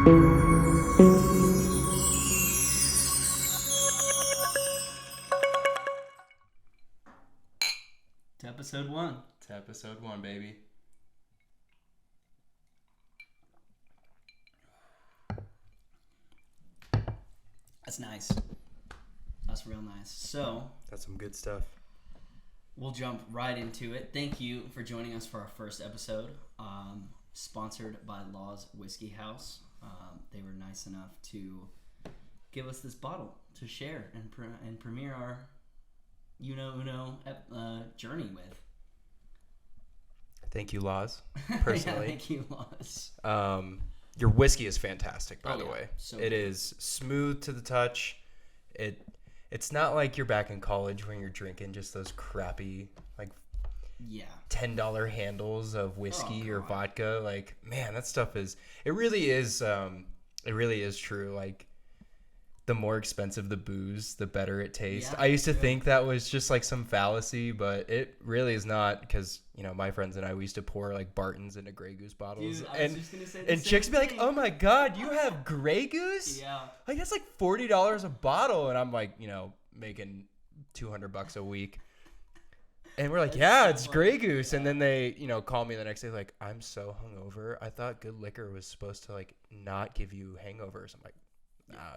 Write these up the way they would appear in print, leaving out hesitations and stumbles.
To episode 1. To episode 1, baby. That's nice. That's real nice. So, That's some good stuff. we'll jump right into it. Thank you for joining us for our first episode. Sponsored by Law's Whiskey House. They were nice enough to give us this bottle to share and premiere our journey with. Thank you, Laws, personally. Thank you, Laws. Your whiskey is fantastic, by the yeah. way. So it is smooth to the touch. It's not like you're back in college when you're drinking just those crappy, like, $10 handles of whiskey or vodka. Like, man, that stuff it really is true. Like, the more expensive the booze, the better it tastes. Yeah, I used to think that was just like some fallacy, but it really is not, because my friends and I, we used to pour like Bartons into Grey Goose bottles. Dude, I was just gonna say the and same chicks be like, thing. "Oh my God, you have Grey Goose?" Yeah. Like, that's like $40 a bottle, and I'm like, making $200 a week. And we're like, "Yeah, it's Grey Goose." And then they, call me the next day like, "I'm so hungover. I thought good liquor was supposed to like not give you hangovers." I'm like,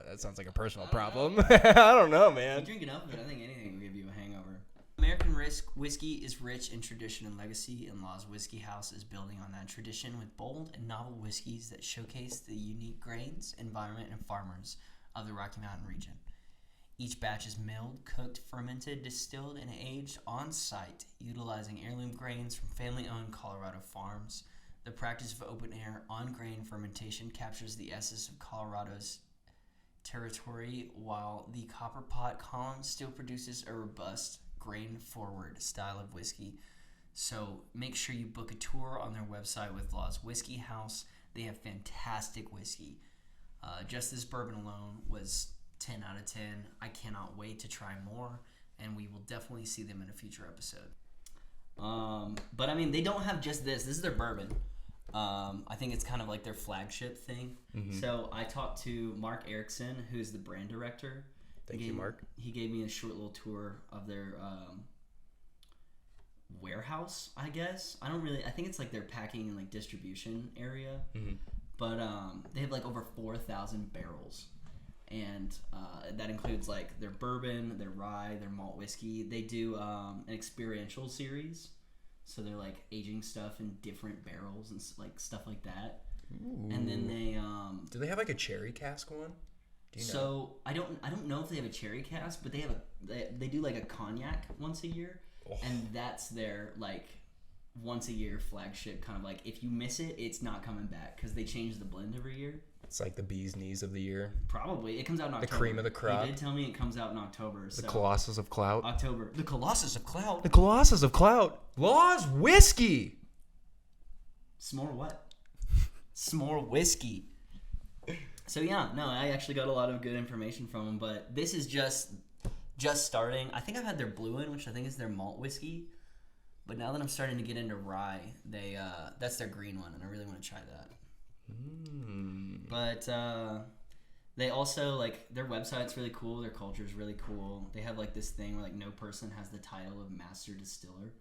that sounds like a personal problem. I don't know, man. You drink enough of it, I think anything will give you a hangover. American whiskey is rich in tradition and legacy, and Law's Whiskey House is building on that tradition with bold and novel whiskeys that showcase the unique grains, environment, and farmers of the Rocky Mountain region. Each batch is milled, cooked, fermented, distilled, and aged on site, utilizing heirloom grains from family-owned Colorado farms. The practice of open-air, on-grain fermentation captures the essence of Colorado's territory, while the copper pot column still produces a robust, grain-forward style of whiskey. So make sure you book a tour on their website with Law's Whiskey House. They have fantastic whiskey. Just this bourbon alone was 10 out of 10. I cannot wait to try more, and we will definitely see them in a future episode. But I mean, they don't have just this. This is their bourbon. I think it's kind of like their flagship thing. Mm-hmm. So I talked to Mark Erickson, who's the brand director. Thank you, Mark. He gave me a short little tour of their warehouse, I guess. I think it's like their packing and like distribution area. Mm-hmm. But they have like over 4,000 barrels. And that includes like their bourbon, their rye, their malt whiskey. They do an experiential series. So they're like aging stuff in different barrels and like stuff like that. Ooh. And then they do they have like a cherry cask one? Do you know? So I don't know if they have a cherry cask, but they do like a cognac once a year, and that's their like once a year flagship kind of like, if you miss it, it's not coming back because they change the blend every year. It's like the bee's knees of the year. Probably. It comes out in October. The cream of the crop. They did tell me it comes out in October. The Colossus of Clout. October. The Colossus of Clout. The Colossus of Clout. Law's Whiskey. S'more what? S'more whiskey. So yeah, no, I actually got a lot of good information from them, but this is just starting. I think I've had their Blue One, which I think is their malt whiskey. But now that I'm starting to get into rye, that's their green one, and I really want to try that. But they also, like, their website's really cool. Their culture's really cool. They have, like, this thing where, like, no person has the title of master distiller.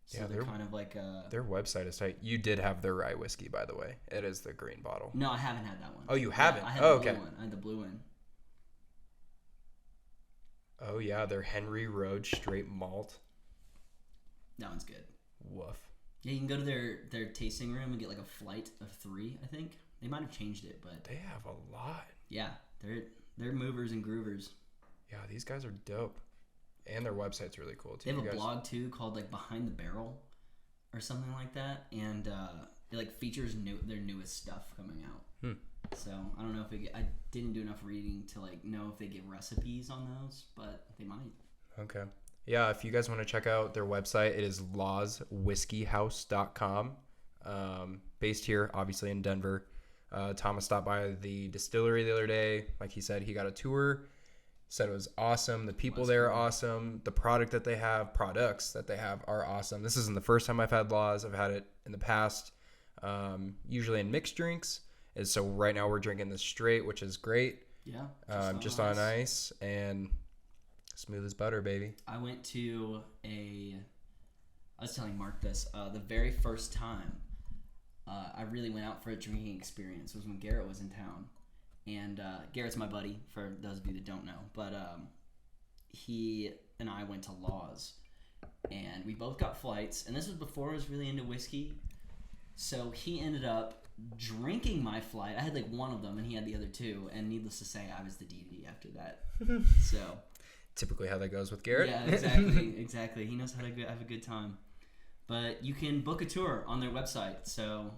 So yeah, they're kind of like their website is tight. You did have their rye whiskey, by the way. It is the green bottle. No, I haven't had that one. Oh, you haven't? I had the blue one. I had the blue one. Oh, yeah, their Henry Road straight malt. That one's good. Woof. Yeah, you can go to their tasting room and get like a flight of 3, I think. They might have changed it, but they have a lot. Yeah, they're movers and groovers. Yeah, these guys are dope. And their website's really cool too. They have a blog too called like Behind the Barrel or something like that, and it like features their newest stuff coming out. So I don't know if I didn't do enough reading to like know if they give recipes on those, but they might. Okay. Yeah, if you guys want to check out their website, it is lawswhiskeyhouse.com. Based here, obviously in Denver. Thomas stopped by the distillery the other day. Like he said, he got a tour. Said it was awesome. The people there are awesome. The products that they have are awesome. This isn't the first time I've had Laws. I've had it in the past, usually in mixed drinks. And so right now we're drinking this straight, which is great. Yeah. Just on ice and smooth as butter, baby. I was telling Mark this, the very first time I really went out for a drinking experience was when Garrett was in town. And Garrett's my buddy, for those of you that don't know. But he and I went to Laws. And we both got flights. And this was before I was really into whiskey. So he ended up drinking my flight. I had like one of them, and he had the other two. And needless to say, I was the DD after that. So typically how that goes with Garrett. Yeah, exactly. He knows how to have a good time. But you can book a tour on their website. So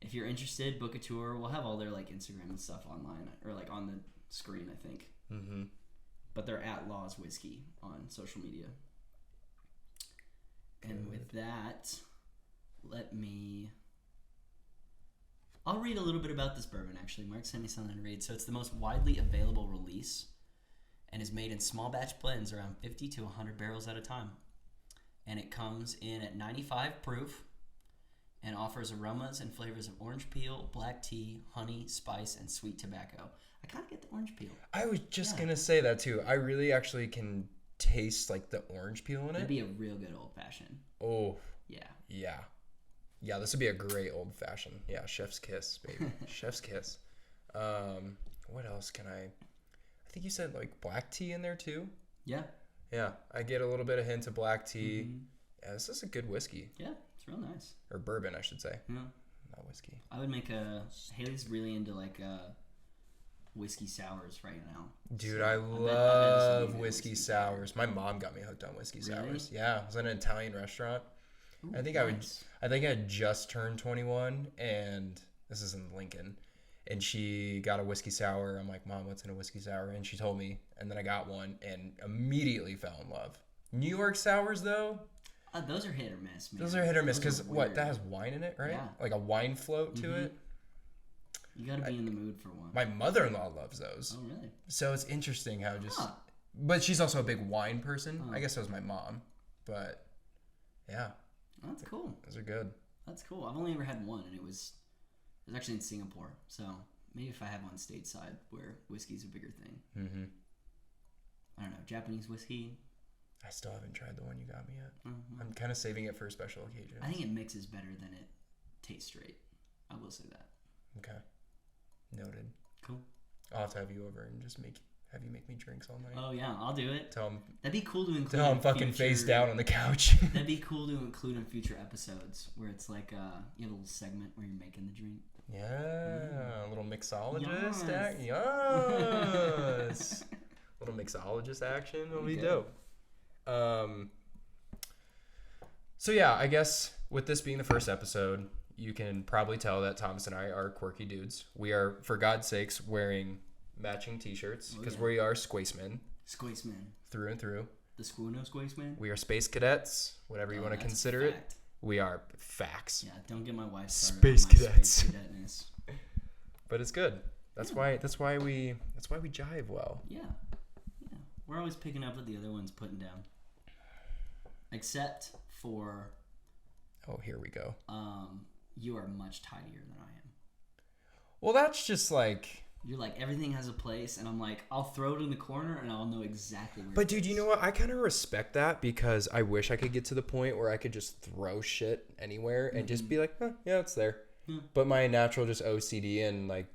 if you're interested, book a tour. We'll have all their like Instagram and stuff online, or like on the screen, I think. Mm-hmm. But they're at Laws Whiskey on social media. And with that, I'll read a little bit about this bourbon, actually. Mark sent me something to read. So it's the most widely available release and is made in small batch blends around 50 to 100 barrels at a time. And it comes in at 95 proof and offers aromas and flavors of orange peel, black tea, honey, spice, and sweet tobacco. I kind of get the orange peel. I was just going to say that too. I really actually can taste like the orange peel in it. It'd be a real good old fashioned. Oh. Yeah. Yeah, this would be a great old fashioned. Yeah, chef's kiss, baby. Chef's kiss. What else can I think you said like black tea in there too? Yeah. Yeah, I get a little bit of hint of black tea. Mm-hmm. Yeah, this is a good whiskey. Yeah, it's real nice. Or bourbon, I should say. Yeah. Not whiskey. I would make Haley's really into like whiskey sours right now. Dude, so I love whiskey sours. My mom got me hooked on whiskey sours. Yeah, I was in an Italian restaurant. Ooh, I think I had just turned 21, and this is in Lincoln. And she got a whiskey sour. I'm like, Mom, what's in a whiskey sour? And she told me, and then I got one and immediately fell in love. New York sours, though? Those are hit or miss, man. Those are hit or miss because that has wine in it, right? Yeah. Like a wine float to it. You got to be in the mood for one. My mother-in-law loves those. Oh, really? So it's interesting how But she's also a big wine person. I guess so was my mom. But, yeah. That's cool. Those are good. That's cool. I've only ever had one, and it was actually in Singapore. So maybe if I have one stateside where whiskey's a bigger thing. Mm-hmm. I don't know. Japanese whiskey. I still haven't tried the one you got me yet. Mm-hmm. I'm kind of saving it for a special occasion. I think it mixes better than it tastes straight. I will say that. Okay. Noted. Cool. I'll have to have you over and just have you make me drinks all night. Oh yeah, I'll do it. Tell him. That'd be cool to include. Tell him fucking face down on the couch. That'd be cool to include in future episodes where it's like you have a little segment where you're making the drink. Yeah, a little mixologist action. Yes. Little mixologist action. It'll be dope. So yeah, I guess with this being the first episode, you can probably tell that Thomas and I are quirky dudes. We are, for God's sakes, wearing matching t-shirts because we are Squacemen. Squacemen. Through and through. The Squuno Squacemen? We are space cadets, whatever you want to consider it. We are facts. Yeah, don't get my wife started space on my cadets. Space cadetness. But it's good. That's why we jive well. Yeah. We're always picking up what the other one's putting down. Except for here we go. You are much tidier than I am. Well, that's just like you're like everything has a place, and I'm like I'll throw it in the corner and I'll know exactly where. But dude, you know what? I kind of respect that because I wish I could get to the point where I could just throw shit anywhere and just be like, yeah, it's there. Yeah. But my natural just OCD and like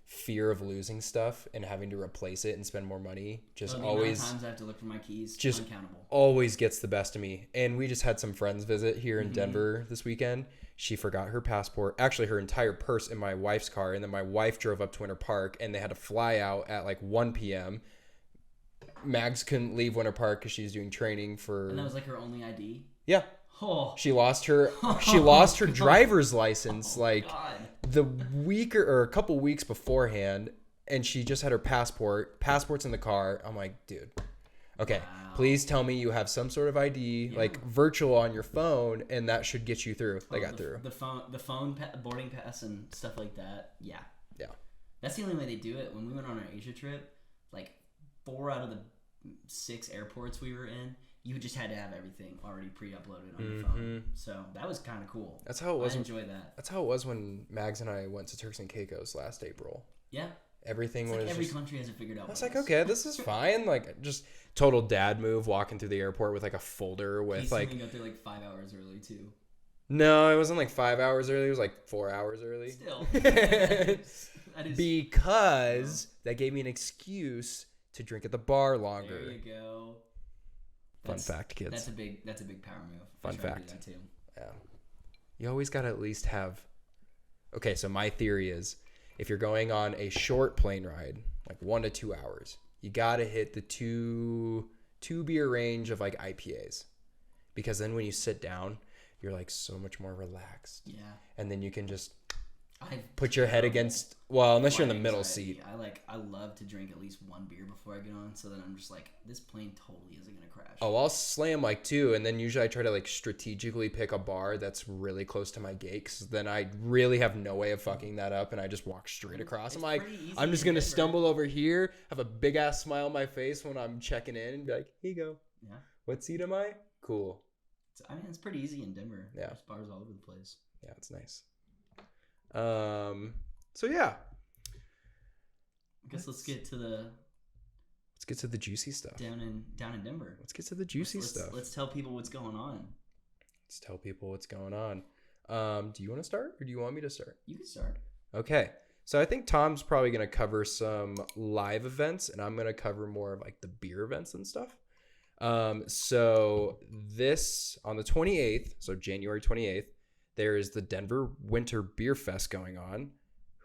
fear of losing stuff and having to replace it and spend more money always times I have to look for my keys, just uncountable. Always gets the best of me. And we just had some friends visit here in Denver this weekend. She forgot her passport, actually her entire purse in my wife's car, and then my wife drove up to Winter Park and they had to fly out at like 1 p.m. Mags couldn't leave Winter Park because she's doing training for. And that was like her only ID. Yeah. Oh. She lost her driver's license the week or a couple weeks beforehand, and she just had her passport's in the car. I'm like, dude, okay, wow. Please tell me you have some sort of ID, like virtual on your phone, and that should get you through. They got through. The phone boarding pass and stuff like that. Yeah. That's the only way they do it. When we went on our Asia trip, like 4 out of the 6 airports we were in, you just had to have everything already pre-uploaded on your phone. So that was kind of cool. That's how it was. I enjoyed that. That's how it was when Mags and I went to Turks and Caicos last April. Yeah. Everything was every country has it figured out. I was like, okay, this is fine. Like, just total dad move, walking through the airport with like a folder with like. You got there like 5 hours early too. No, it wasn't like 5 hours early. It was like 4 hours early. Still. that is because that gave me an excuse to drink at the bar longer. There you go. Fun fact, kids. That's a big power move. Fun fact. To do that too. Yeah. You always gotta at least have. Okay, so my theory is, if you're going on a short plane ride, like 1 to 2 hours, you gotta hit the two beer range of like IPAs, because then when you sit down, you're like so much more relaxed. Yeah. And then you can just put your head against. Well, unless you're in the middle seat. I love to drink at least one beer before I get on, so that I'm just like, this plane totally isn't gonna crash. Oh, I'll slam like 2, and then usually I try to like strategically pick a bar that's really close to my gate, because then I really have no way of fucking that up, and I just walk straight across. I'm like, I'm just gonna stumble over here, have a big ass smile on my face when I'm checking in, and be like, here you go. Yeah. What seat am I? Cool. It's pretty easy in Denver. Yeah. There's bars all over the place. Yeah, it's nice. So yeah. I guess let's get to the juicy stuff. Down in Denver. Let's get to the juicy stuff. Let's tell people what's going on. Do you want to start, or do you want me to start? You can start. Okay. So I think Tom's probably going to cover some live events, and I'm going to cover more of like the beer events and stuff. So this on the 28th, so January 28th, there is the Denver Winter Beer Fest going on.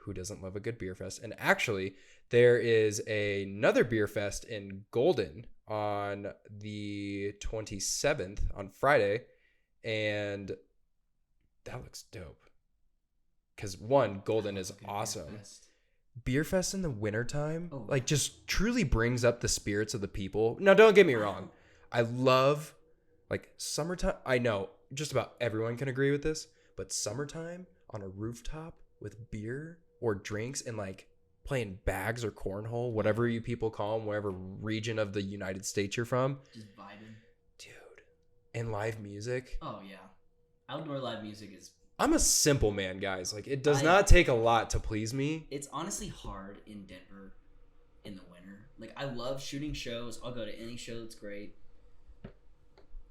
Who doesn't love a good beer fest? And actually, there is another beer fest in Golden on the 27th on Friday, and that looks dope. Because one, Golden is awesome. Beer fest in the wintertime, like, just truly brings up the spirits of the people. Now, don't get me wrong. I love, like, summertime. I know just about everyone can agree with this, but summertime on a rooftop with beer or drinks and, like, playing bags or cornhole, whatever you people call them, whatever region of the United States you're from. Just vibing. Dude. And live music. Oh, yeah. Outdoor live music is... I'm a simple man, guys. Like, it does not take a lot to please me. It's honestly hard in Denver in the winter. Like, I love shooting shows. I'll go to any show that's great.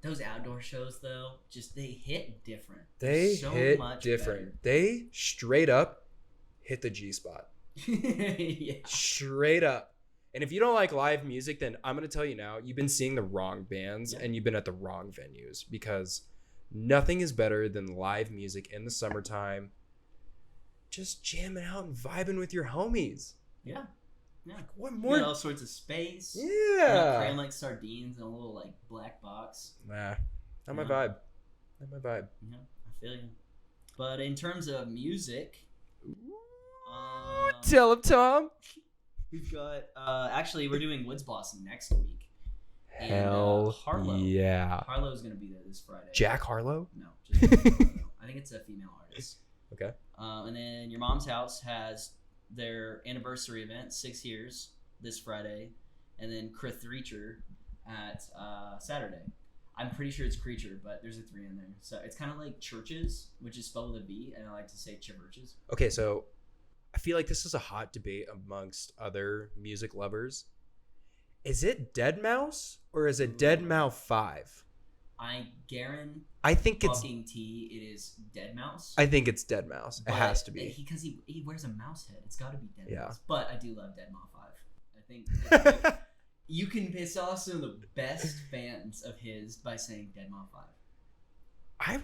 Those outdoor shows, though, just they hit different. They hit different. They straight up hit the G spot. Yeah. Straight up. And if you don't like live music, then I'm going to tell you now, you've been seeing the wrong bands and you've been at the wrong venues, because nothing is better than live music in the summertime. Just jamming out and vibing with your homies. Yeah. Yeah. Like, what more? You got all sorts of space. Yeah. Cram like sardines in a little like black box. Nah. Not my vibe. Yeah, I feel you. But in terms of music, tell him, Tom. We've got actually we're doing Woods Blossom next week. Hell Harlow. Yeah. Harlow's gonna be there this Friday. Jack Harlow? No, just Harlow. I think it's a female artist. Okay. And then Your Mom's House has their anniversary event, 6 years, this Friday, and then Krith Reacher at Saturday. I'm pretty sure it's Creature, but there's a 3 in there. So it's kind of like Churches, which is spelled with a V, and I like to say Churches. Okay, so I feel like this is a hot debate amongst other music lovers. Is it Deadmau5 or is it Deadmau5 5? I guarantee. I think it's. Fucking T. It is Deadmau5. I think it's Deadmau5. It has to be. Because he wears a mouse head. It's got to be Deadmau5. Yeah. But I do love Deadmau5. I think it's like, you can piss off some of the best fans of his by saying Deadmau5. I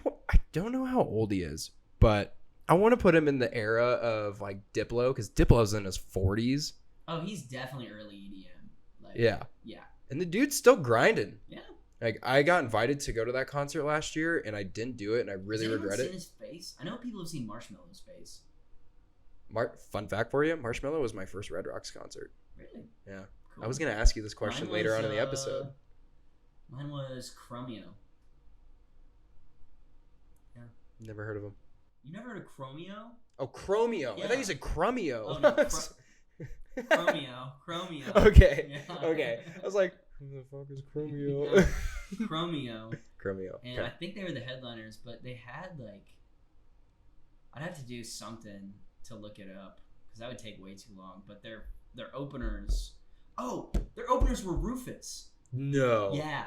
don't know how old he is, but I want to put him in the era of like Diplo, because Diplo's in his 40s. Oh, he's definitely early EDM. Like, yeah. Yeah. And the dude's still grinding. Yeah. Like, I got invited to go to that concert last year, and I didn't do it, and I really regret it. Seen his face? I know people have seen Marshmallow's face. Fun fact for you, Marshmallow was my first Red Rocks concert. Really? Yeah. Cool. I was going to ask you this question later on in the episode. Mine was Chromeo. Yeah. Never heard of him. You never heard of Chromeo? Oh, Chromeo. Yeah. I thought you said Chromeo. Oh, no. Chromeo. Okay. Yeah. Okay. I was like, who the fuck is Chromeo? Chromeo. And Okay. I think they were the headliners, but they had like, I'd have to do something to look it up because that would take way too long. But their openers, their openers were Rufus. No. Yeah,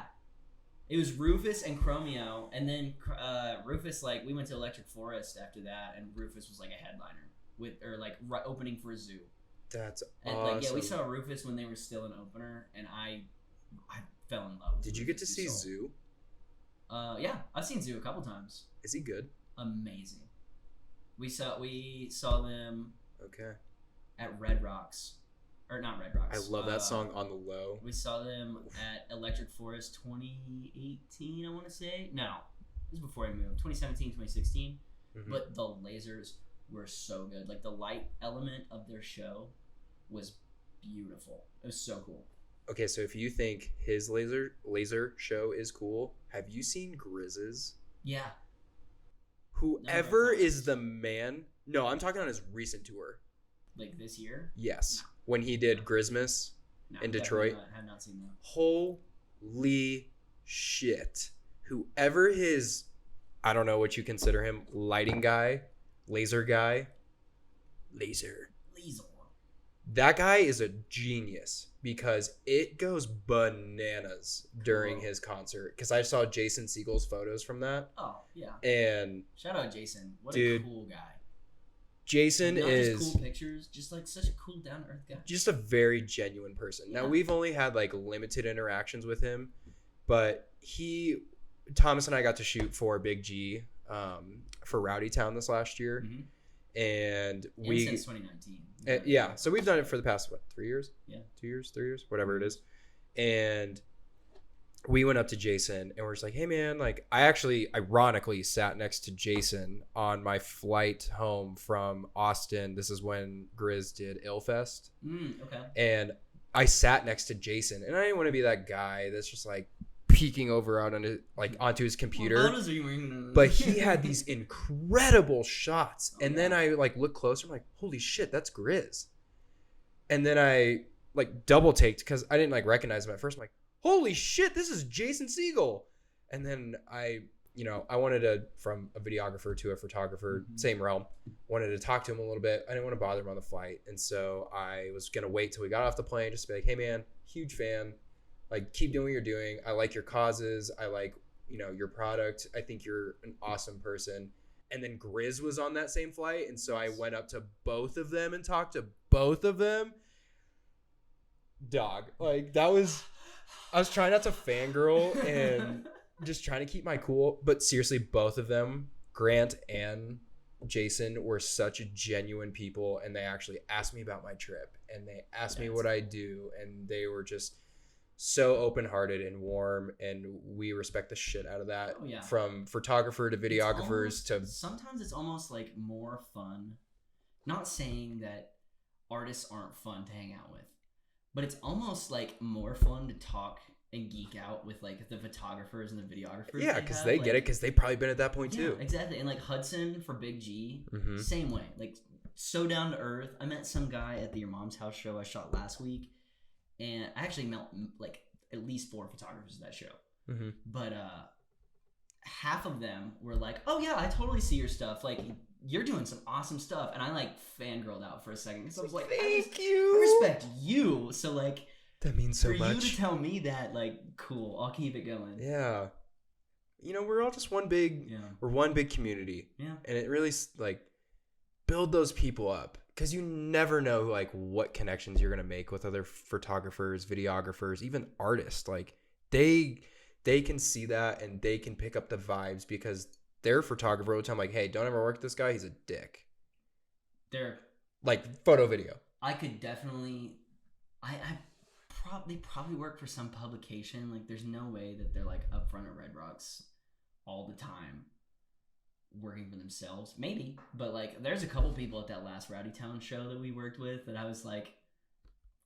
it was Rufus and Chromeo, and then Rufus, like, we went to Electric Forest after that, and Rufus was like a headliner opening for a zoo. That's and awesome. like, yeah, we saw Rufus when they were still an opener, and I fell in love with Did you Rufus get to see Zoo? Yeah, I've seen Zoo a couple times. Is he good? Amazing. We saw them at Red Rocks. Or not Red Rocks. I love that song, On the Low. We saw them at Electric Forest 2018, I want to say. No, this was before I moved. 2017, 2016. Mm-hmm. But the lasers were so good. Like, the light element of their show was beautiful. It was so cool. Okay, so if you think his laser show is cool, have you seen Grizz's? Yeah. Whoever is the man... No, I'm talking on his recent tour. Like this year? Yes. No. When he did Grismas in Detroit. I have not seen that. Holy shit. Whoever his, I don't know what you consider him, lighting guy, laser guy. Laser. That guy is a genius because it goes bananas during his concert. Because I saw Jason Segel's photos from that. Oh, yeah. And shout out Jason. What a cool guy. Jason not is just cool pictures, just like such a cool down to earth guy. Just a very genuine person. Yeah. Now we've only had like limited interactions with him, but Thomas and I got to shoot for Big G for Rowdy Town this last year, and since 2019. Yeah, so we've done it for the past 3 years? Yeah, 2 years, 3 years, whatever it is, and we went up to Jason and we're just like, hey man, like I actually ironically sat next to Jason on my flight home from Austin. This is when Grizz did Illfest. Okay. And I sat next to Jason and I didn't want to be that guy that's just like peeking over onto his computer. But he had these incredible shots. And then I like look closer, I'm like, holy shit, that's Grizz. And then I like double taked because I didn't like recognize him at first. I'm like, holy shit, this is Jason Segel. And then I wanted to, from a videographer to a photographer, same realm, wanted to talk to him a little bit. I didn't want to bother him on the flight. And so I was going to wait till we got off the plane just to be like, hey man, huge fan. Like, keep doing what you're doing. I like your causes. I like, your product. I think you're an awesome person. And then Grizz was on that same flight. And so I went up to both of them and talked to both of them. Dog. Like, that was... I was trying not to fangirl and just trying to keep my cool. But seriously, both of them, Grant and Jason, were such genuine people. And they actually asked me about my trip. And they asked me what I do. And they were just so open-hearted and warm. And we respect the shit out of that. From photographer to videographers Sometimes it's almost like more fun. Not saying that artists aren't fun to hang out with. But it's almost like more fun to talk and geek out with like the photographers and the videographers. Yeah, because they get it because they've probably been at that point too. Exactly. And like Hudson for Big G, same way. Like so down to earth. I met some guy at the Your Mom's House show I shot last week. And I actually met like at least 4 photographers at that show. But half of them were like, oh yeah, I totally see your stuff. Like, you're doing some awesome stuff. And I like fangirled out for a second. So I was like, thank you. I respect you. So like, that means so much. For you to tell me that, like, cool, I'll keep it going. Yeah. We're all just one big community. Yeah. And it really like build those people up. Because you never know like what connections you're going to make with other photographers, videographers, even artists. Like they can see that and they can pick up the vibes because their photographer will tell them like, hey, don't ever work with this guy. He's a dick. They're like photo video. I could definitely, they probably work for some publication. Like there's no way that they're like up front at Red Rocks all the time working for themselves. Maybe, but like there's a couple people at that last Rowdy Town show that we worked with that I was like,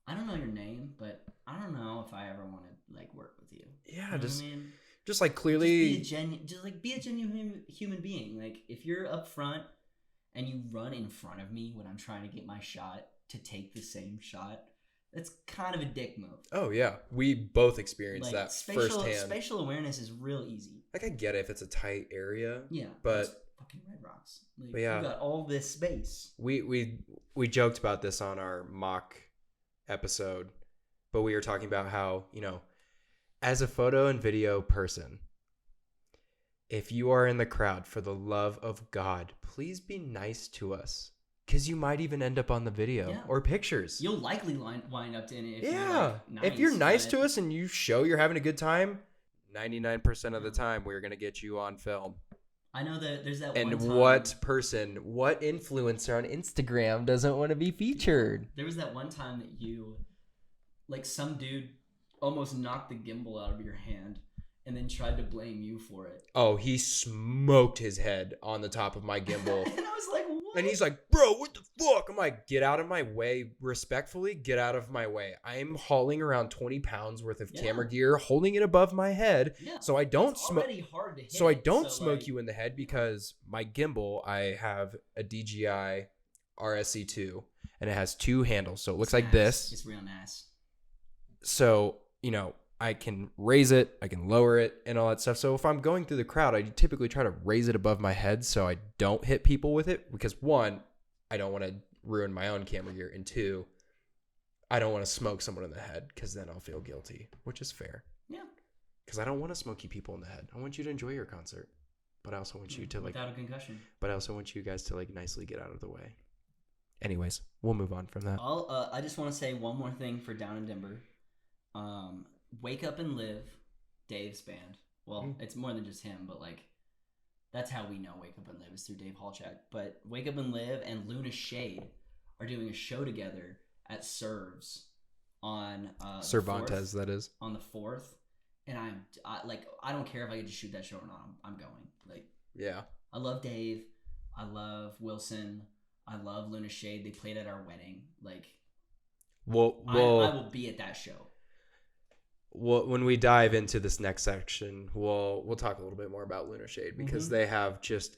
I don't know your name, but I don't know if I ever want to like work with you. Yeah, you know what I mean? Just like clearly be a genuine human being. Like if you're up front and you run in front of me when I'm trying to get my shot to take the same shot, It's kind of a dick move. Oh, yeah. We both experienced that firsthand. Spatial awareness is real easy. Like, I get it if it's a tight area. Yeah. But it's fucking Red Rocks. Like, but yeah. You got all this space. We joked about this on our mock episode, but we were talking about how, as a photo and video person, if you are in the crowd, for the love of God, please be nice to us. Because you might even end up on the video or pictures. You'll likely wind up in it if you're nice. If you're nice to us and you show you're having a good time, 99% of the time we're going to get you on film. I know that there's that and one time. And what influencer on Instagram doesn't want to be featured? There was that one time that you, some dude almost knocked the gimbal out of your hand and then tried to blame you for it. Oh, he smoked his head on the top of my gimbal. And I was like, what? And he's like, bro, what the fuck? I'm like, get out of my way. Respectfully, get out of my way. I'm hauling around 20 pounds worth of camera gear, holding it above my head. Yeah. So I don't smoke. So I don't smoke you in the head because my gimbal, I have a DJI RSC2 and it has 2 handles. So it looks like this. It's real nice. So, I can raise it, I can lower it, and all that stuff. So if I'm going through the crowd, I typically try to raise it above my head so I don't hit people with it. Because 1, I don't want to ruin my own camera gear. And 2, I don't want to smoke someone in the head because then I'll feel guilty, which is fair. Yeah. Because I don't want to smoke you people in the head. I want you to enjoy your concert. But I also want you to without a concussion. But I also want you guys to nicely get out of the way. Anyways, we'll move on from that. I just want to say one more thing for Down in Denver. Wake Up and Live, Dave's band. Well, it's more than just him, but that's how we know Wake Up and Live is through Dave Halchak. But Wake Up and Live and Luna Shade are doing a show together at Serves on Cervantes, that is, on the 4th. And I don't care if I get to shoot that show or not. I'm going. Yeah. I love Dave. I love Wilson. I love Luna Shade. They played at our wedding. I will be at that show. Well, when we dive into this next section, we'll talk a little bit more about Lunar Shade because they have just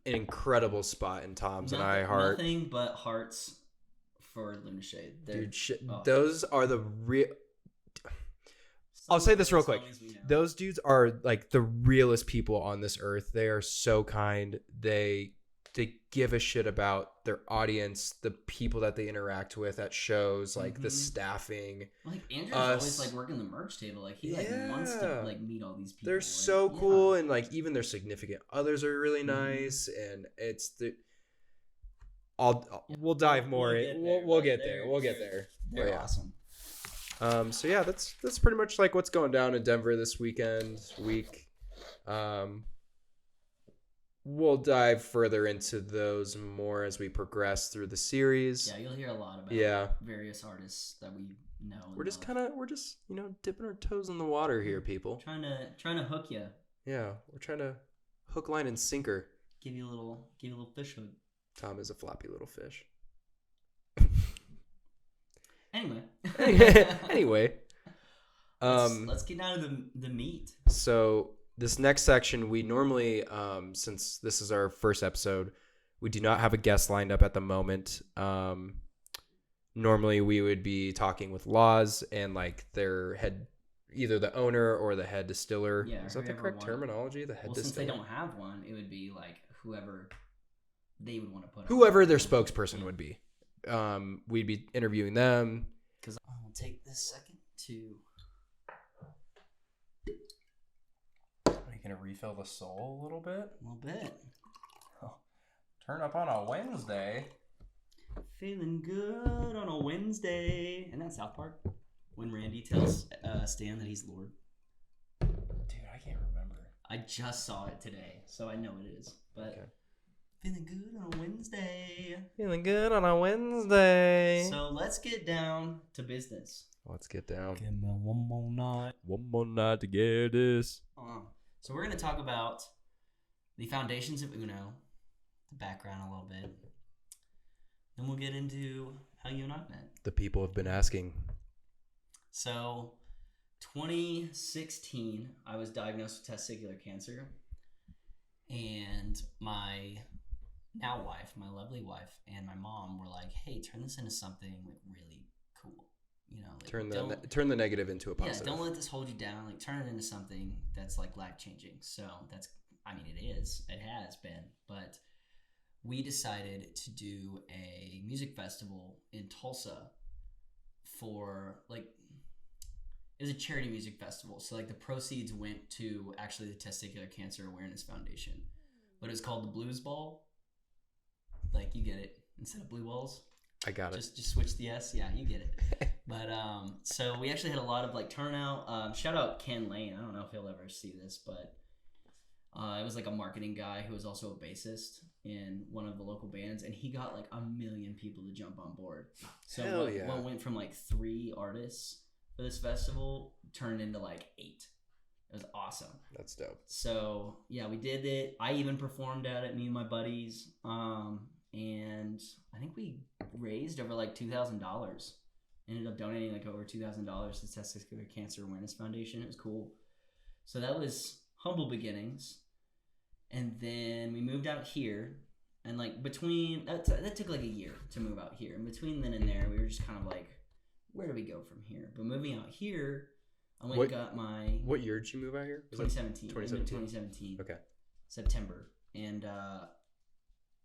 an incredible spot in Tom's and I heart. Nothing but hearts for Lunar Shade. Dude, those are the real. I'll say this real quick. Those dudes are the realest people on this earth. They are so kind. They give a shit about their audience, the people that they interact with at shows, the staffing. Andrew's always working the merch table. He wants to meet all these people. They're so cool, and even their significant others are really nice, and it's we'll dive more. We'll get there. We'll get there. They're awesome. So yeah, that's pretty much what's going down in Denver this week. We'll dive further into those more as we progress through the series. Yeah, you'll hear a lot about various artists that we know. We're just dipping our toes in the water here, people. Trying to hook you. Yeah, we're trying to hook, line, and sinker. Give you a little fish hook. Tom is a floppy little fish. Anyway. Let's get down to the meat. So this next section, we normally, since this is our first episode, we do not have a guest lined up at the moment. Normally we would be talking with Laws and their head, either the owner or the head distiller. Yeah, is that the correct terminology? The head distiller. Since they don't have one, it would be whoever they would want to put. Whoever their spokesperson would be. We'd be interviewing them. Because I'll take this second to. Gonna refill the soul a little bit? A little bit. Oh, turn up on a Wednesday. Feeling good on a Wednesday. Isn't that South Park? When Randy tells Stan that he's Lord. Dude, I can't remember. I just saw it today, so I know it is. But feeling good on a Wednesday. Feeling good on a Wednesday. So let's get down to business. Let's get down. Give me one more night. One more night to get this. So we're going to talk about the foundations of Uno, the background a little bit. Then we'll get into how you and I met. The people have been asking. So 2016, I was diagnosed with testicular cancer. And my now wife, my lovely wife, and my mom were like, hey, turn this into something really cool. you know, like turn the negative into a positive. Yeah, don't let this hold you down. Like turn it into something that's like life changing. So it has been, but we decided to do a music festival in Tulsa for like, it was a charity music festival. So like the proceeds went to actually the Testicular Cancer Awareness Foundation, but it was called the Blues Ball. Like you get it, instead of blue balls. I got it. Just switch the S. Yeah, you get it. But so we actually had a lot of like turnout. Shout out Ken Lane. I don't know if he'll ever see this, but it was like a marketing guy who was also a bassist in one of the local bands, and he got like 1 million people to jump on board. So what went from like 3 artists for this festival turned into like 8. It was awesome. That's dope. So yeah, we did it. I even performed at it, me and my buddies. And I think we raised over like $2,000. Ended up donating like over $2,000 to the Testicular Cancer Awareness Foundation. It was cool. So that was humble beginnings. And then we moved out here. And like between, that took like a year to move out here. And between then and there, we were just kind of like, where do we go from here? But moving out here, I went and got my... What year did you move out here? 2017. 2017. Okay. September. And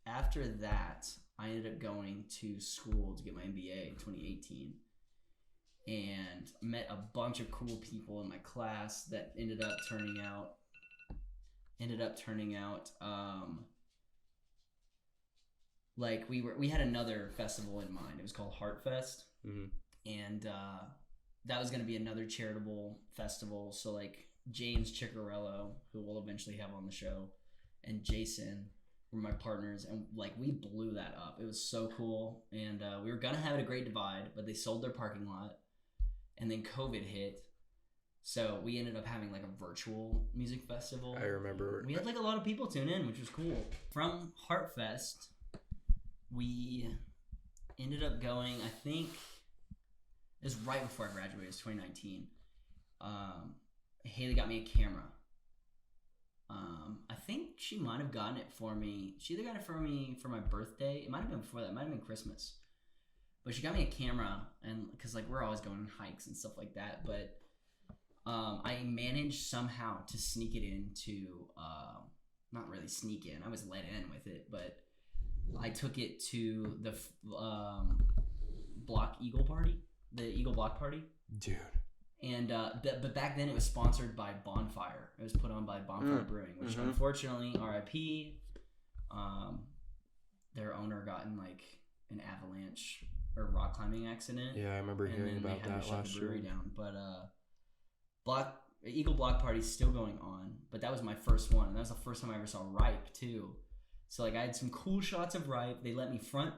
after that, I ended up going to school to get my MBA in 2018. And met a bunch of cool people in my class that ended up turning out like we had another festival in mind. It was called Heart Fest. Mm-hmm. And that was going to be another charitable festival. So like James Ciccarello, who we'll eventually have on the show, and Jason were my partners, and like we blew that up. It was so cool. And we were going to have it at Great Divide, but they sold their parking lot. And then COVID hit, so we ended up having like a virtual music festival. I remember. We had like a lot of people tune in, which was cool. From Heartfest, we ended up going, I think it was right before I graduated, it was 2019. Haley got me a camera. I think she might have gotten it for me. She either got it for me for my birthday. It might have been before that. It might have been Christmas. But she got me a camera, and because like we're always going on hikes and stuff like that. But I managed somehow to sneak it into, not really sneak in. I was let in with it, but I took it to the Block Eagle Party, the Eagle Block Party. Dude. And but back then it was sponsored by Bonfire. It was put on by Bonfire Brewing, which unfortunately, RIP, their owner got in like an avalanche or rock climbing accident. Yeah, I remember hearing about that last year. Down. But Eagle Block Party's still going on. But that was my first one. And that was the first time I ever saw Ripe too. So like I had some cool shots of Ripe. They let me front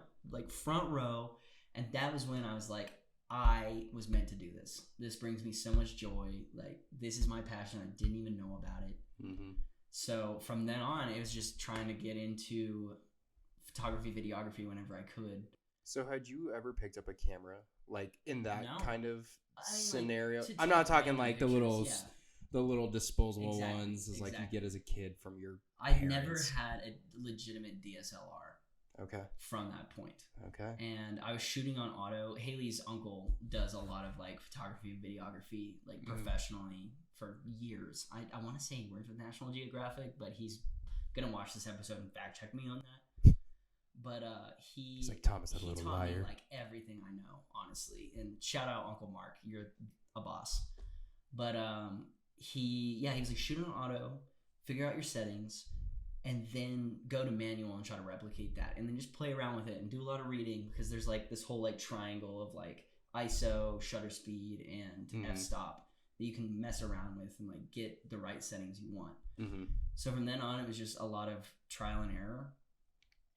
row, and that was when I was like, I was meant to do this. This brings me so much joy. Like this is my passion. I didn't even know about it. Mm-hmm. So from then on, it was just trying to get into photography, videography whenever I could. So had you ever picked up a camera like in that kind of scenario? I'm not talking like the little disposable ones as like you get as a kid from your parents. I never had a legitimate DSLR. Okay. From that point. Okay. And I was shooting on auto. Haley's uncle does a lot of like photography and videography like professionally for years. I want to say he worked with National Geographic, but he's gonna watch this episode and fact check me on that. But he's like, Thomas, that little liar. Me, like everything I know, honestly. And shout out Uncle Mark, you're a boss. But he was like, shoot on auto, figure out your settings, and then go to manual and try to replicate that, and then just play around with it and do a lot of reading, because there's like this whole like triangle of like ISO, shutter speed, and f-stop that you can mess around with and like get the right settings you want. Mm-hmm. So from then on, it was just a lot of trial and error.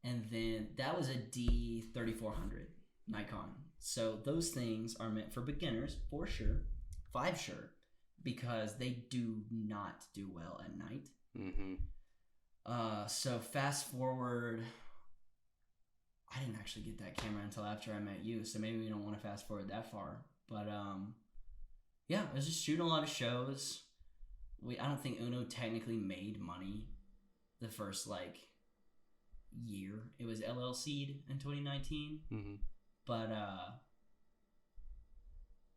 And then that was a D3400 Nikon. So those things are meant for beginners, for sure, because they do not do well at night. Mm-hmm. So fast forward, I didn't actually get that camera until after I met you, so maybe we don't want to fast forward that far. But I was just shooting a lot of shows. I don't think Uno technically made money the first like year. It was LLC'd in 2019. Mm-hmm. But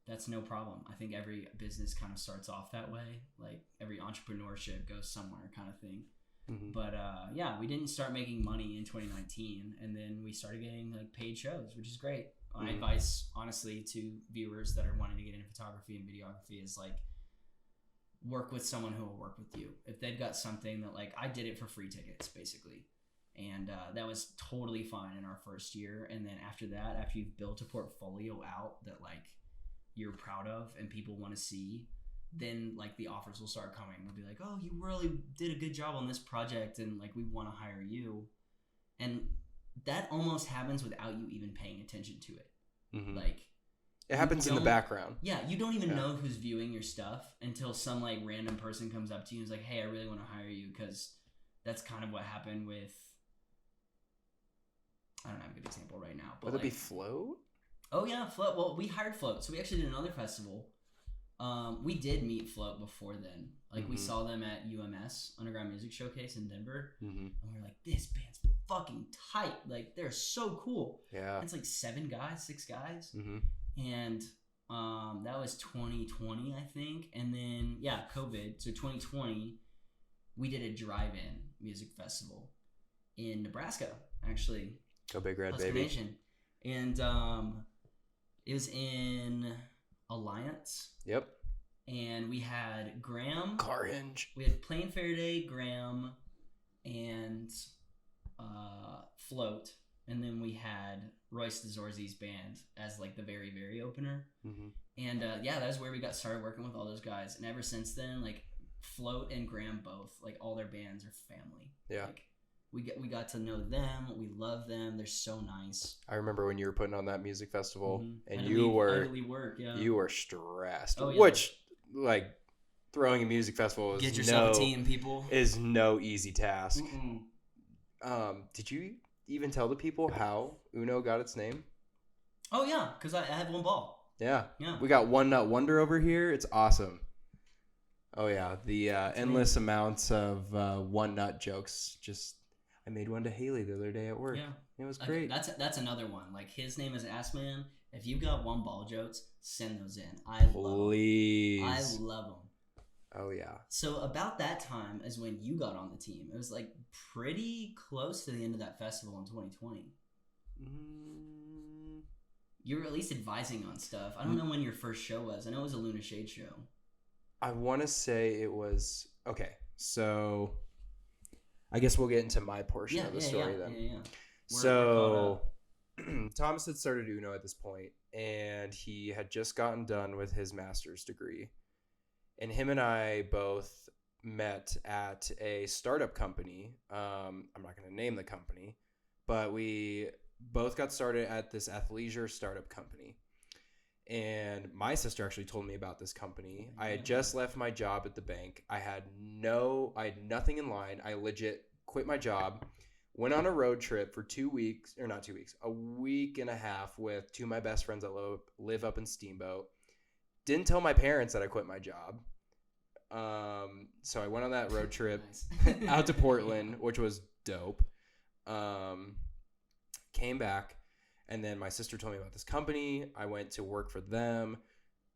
that's no problem. I think every business kind of starts off that way. Like every entrepreneurship goes somewhere kind of thing. Mm-hmm. But yeah, we didn't start making money in 2019, and then we started getting like paid shows, which is great. Mm-hmm. My advice, honestly, to viewers that are wanting to get into photography and videography is like, work with someone who will work with you. If they've got something that, like, I did it for free tickets basically, and that was totally fine in our first year. And then after that, after you've built a portfolio out that like you're proud of and people want to see, then like the offers will start coming. They'll be like, oh, you really did a good job on this project, and like we want to hire you. And that almost happens without you even paying attention to it. Mm-hmm. Like, it happens in the background. Yeah, you don't even know who's viewing your stuff until some like random person comes up to you and is like, hey, I really want to hire you. Because that's kind of what happened with, I don't have a good example right now. But would it be Float? Oh yeah, Float. Well, we hired Float. So we actually did another festival. We did meet Float before then. Like mm-hmm. we saw them at UMS, Underground Music Showcase in Denver. Mm-hmm. And we were like, this band's fucking tight. Like they're so cool. Yeah. It's like 6 guys. Mm-hmm. And that was 2020, I think. And then, yeah, COVID. So 2020, we did a drive-in music festival in Nebraska, actually. Go Big Red, baby. Nation. And it was in Alliance. Yep. And we had Graham. Carhenge. We had Plain Faraday, Graham, and Float. And then we had Royce DeZorzi's band as like the very, very opener. Mm-hmm. And yeah, that was where we got started working with all those guys. And ever since then, like Float and Graham both, like all their bands are family. Yeah. Like, we got to know them. We love them. They're so nice. I remember when you were putting on that music festival, mm-hmm. and you were stressed. Oh, yeah. Which, like, throwing a music festival is get yourself a team, people. Is no easy task. Mm-mm. Did you even tell the people how Uno got its name? Oh yeah, because I have one ball. Yeah. We got One Nut Wonder over here. It's awesome. Oh yeah, the endless amounts of one nut jokes. I made one to Haley the other day at work. Yeah, it was great. That's another one. Like his name is Ass Man. If you've got one ball jokes, send those in. Please. I love them. Oh yeah. So about that time is when you got on the team. It was like pretty close to the end of that festival in 2020. You were at least advising on stuff. I don't know when your first show was. I know it was a Luna Shade show. I want to say it was okay. So I guess we'll get into my portion of the story then. Yeah. So Thomas had started Uno at this point, and he had just gotten done with his master's degree. And him and I both met at a startup company. I'm not going to name the company, but we both got started at this athleisure startup company. And my sister actually told me about this company. I had just left my job at the bank. I had nothing in line. I legit quit my job, went on a road trip for a week and a half with two of my best friends that live up in Steamboat. Didn't tell my parents that I quit my job. So I went on that road trip out to Portland, which was dope. Came back, and then my sister told me about this company. I went to work for them.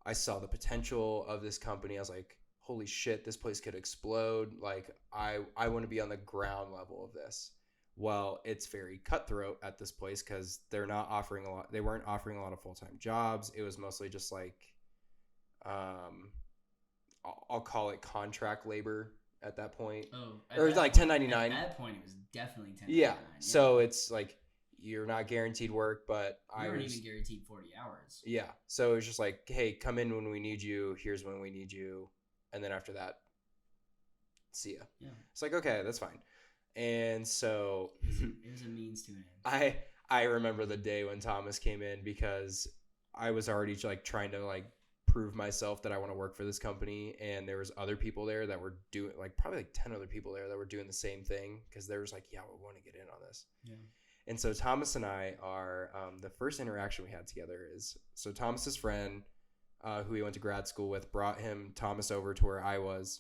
I saw the potential of this company. I was like, holy shit, this place could explode. Like, I want to be on the ground level of this. Well, it's very cutthroat at this place because they're not offering a lot. They weren't offering a lot of full-time jobs. It was mostly just like, I'll call it contract labor at that point. Oh, or like 1099. At that point, it was definitely 1099. Yeah. So it's like you're not guaranteed work, but you weren't even guaranteed 40 hours. Yeah. So it was just like, hey, come in when we need you. Here's when we need you. And then after that, see ya. Yeah. It's like, okay, that's fine. And so it was a means to an end. I remember the day when Thomas came in because I was already like trying to like prove myself that I want to work for this company, and there was other people there that were doing like probably like 10 other people there that were doing the same thing because there was like, yeah, we want to get in on this. Yeah. And so Thomas and I are the first interaction we had together is so Thomas's friend who he went to grad school with brought Thomas over to where I was,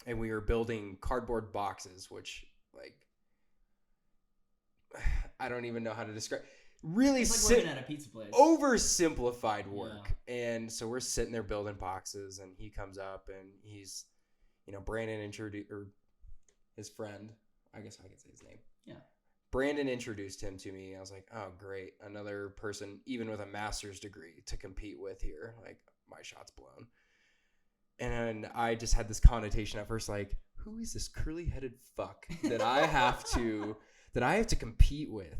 and we were building cardboard boxes, which like I don't even know how to describe. really it's like working at a pizza place. Oversimplified work. Yeah. And so we're sitting there building boxes, and he comes up, and he's, Brandon introduced, or his friend, I guess I can say his name. Yeah. Brandon introduced him to me. I was like, oh, great. Another person, even with a master's degree, to compete with here. Like, my shot's blown. And I just had this connotation at first, like, who is this curly-headed fuck that I have to compete with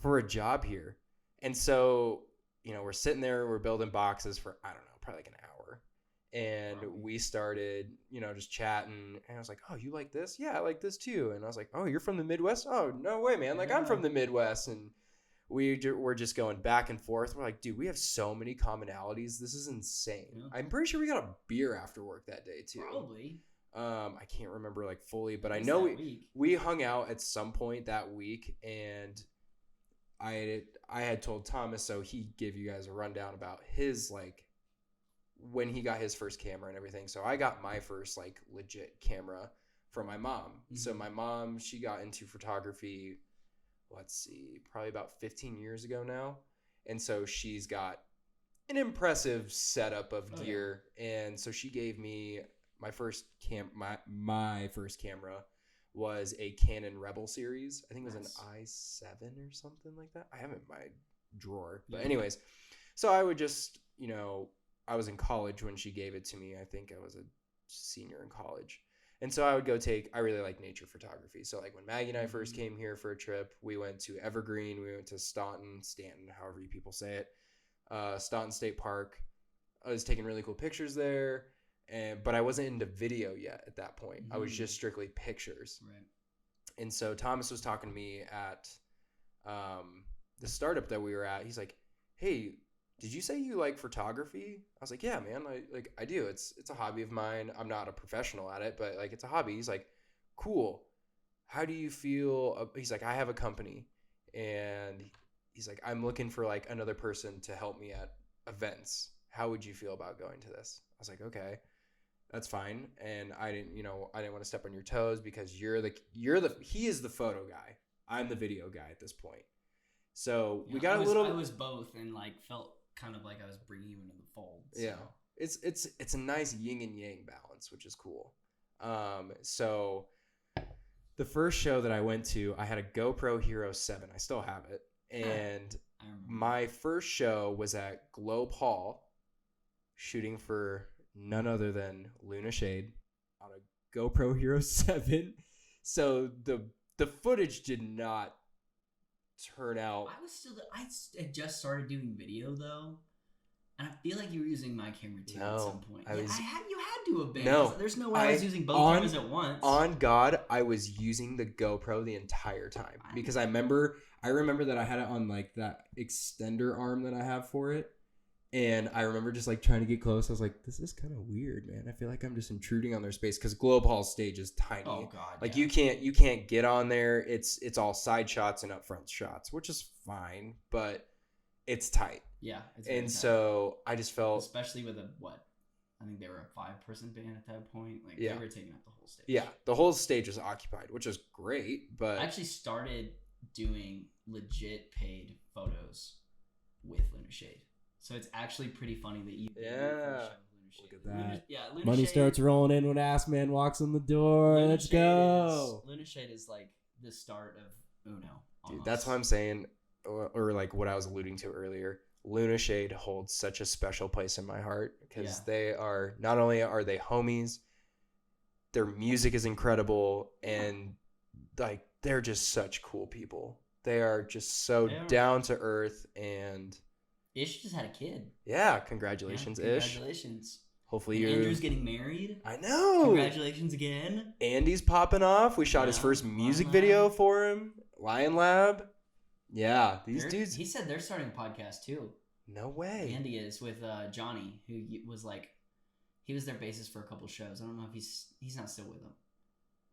for a job here? And so, we're sitting there, we're building boxes for, I don't know, probably like an hour. And we started, just chatting. And I was like, oh, you like this? Yeah, I like this too. And I was like, oh, you're from the Midwest? Oh, no way, man. Like, I'm from the Midwest. And we're just going back and forth. We're like, dude, we have so many commonalities. This is insane. Yeah. I'm pretty sure we got a beer after work that day too. Probably. I can't remember like fully, but I know we hung out at some point that week, and I had told Thomas, so he gave you guys a rundown about his, like, when he got his first camera and everything. So I got my first like legit camera from my mom. Mm-hmm. So my mom, she got into photography, let's see, probably about 15 years ago now. And so she's got an impressive setup of gear. Yeah. And so she gave me my first my first camera was a Canon Rebel series. I think it was an i7 or something like that. I have it in my drawer. But anyways, so I would just, I was in college when she gave it to me. I think I was a senior in college. And so I would go I really like nature photography. So like when Maggie and I first came here for a trip, we went to Evergreen, we went to Stanton, however you people say it, Stanton State Park. I was taking really cool pictures there. But I wasn't into video yet at that point. I was just strictly pictures. Right. And so Thomas was talking to me at the startup that we were at. He's like, hey, did you say you like photography? I was like, yeah, man, I do. It's a hobby of mine. I'm not a professional at it, but like it's a hobby. He's like, cool. How do you feel? He's like, I have a company, and he's like, I'm looking for like another person to help me at events. How would you feel about going to this? I was like, okay, that's fine. And I didn't want to step on your toes because he is the photo guy. I'm the video guy at this point. So we got I was both, and like felt kind of like I was bringing you into the fold. So. Yeah, it's a nice yin and yang balance, which is cool. So the first show that I went to, I had a GoPro Hero 7. I still have it, and my first show was at Globe Hall, shooting for none other than Luna Shade on a GoPro Hero 7. So the footage did not turn out. I had just started doing video though, and I feel like you were using my camera too at some point. You had to have been. No, there's no way I was using both cameras at once. On God, I was using the GoPro the entire time because I remember that I had it on like that extender arm that I have for it. And I remember just like trying to get close. I was like, this is kind of weird, man. I feel like I'm just intruding on their space because Globe Hall's stage is tiny. Oh God. Like you can't get on there. It's all side shots and up front shots, which is fine, but it's tight. Yeah. And so I just felt, especially with I think they were a 5-person band at that point. Like they were taking up the whole stage. Yeah. The whole stage was occupied, which is great, but I actually started doing legit paid photos with Luna Shade. So it's actually pretty funny that you look at that. Luna Money Shade, starts rolling in when Ass Man walks in the door. Let's go. Luna Shade is like the start of Uno. Dude, that's what I'm saying, or like what I was alluding to earlier. Luna Shade holds such a special place in my heart because they are, not only are they homies, their music is incredible, and like they're just such cool people. They are just so down to earth, and Ish just had a kid. Yeah, congratulations, Ish. Congratulations. Hopefully Andrew's getting married. I know. Congratulations again. Andy's popping off. We shot his first music video for him. Lion Lab. Yeah, dudes. He said they're starting a podcast too. No way. Andy is with Johnny, who was like, he was their bassist for a couple shows. I don't know if he's not still with them.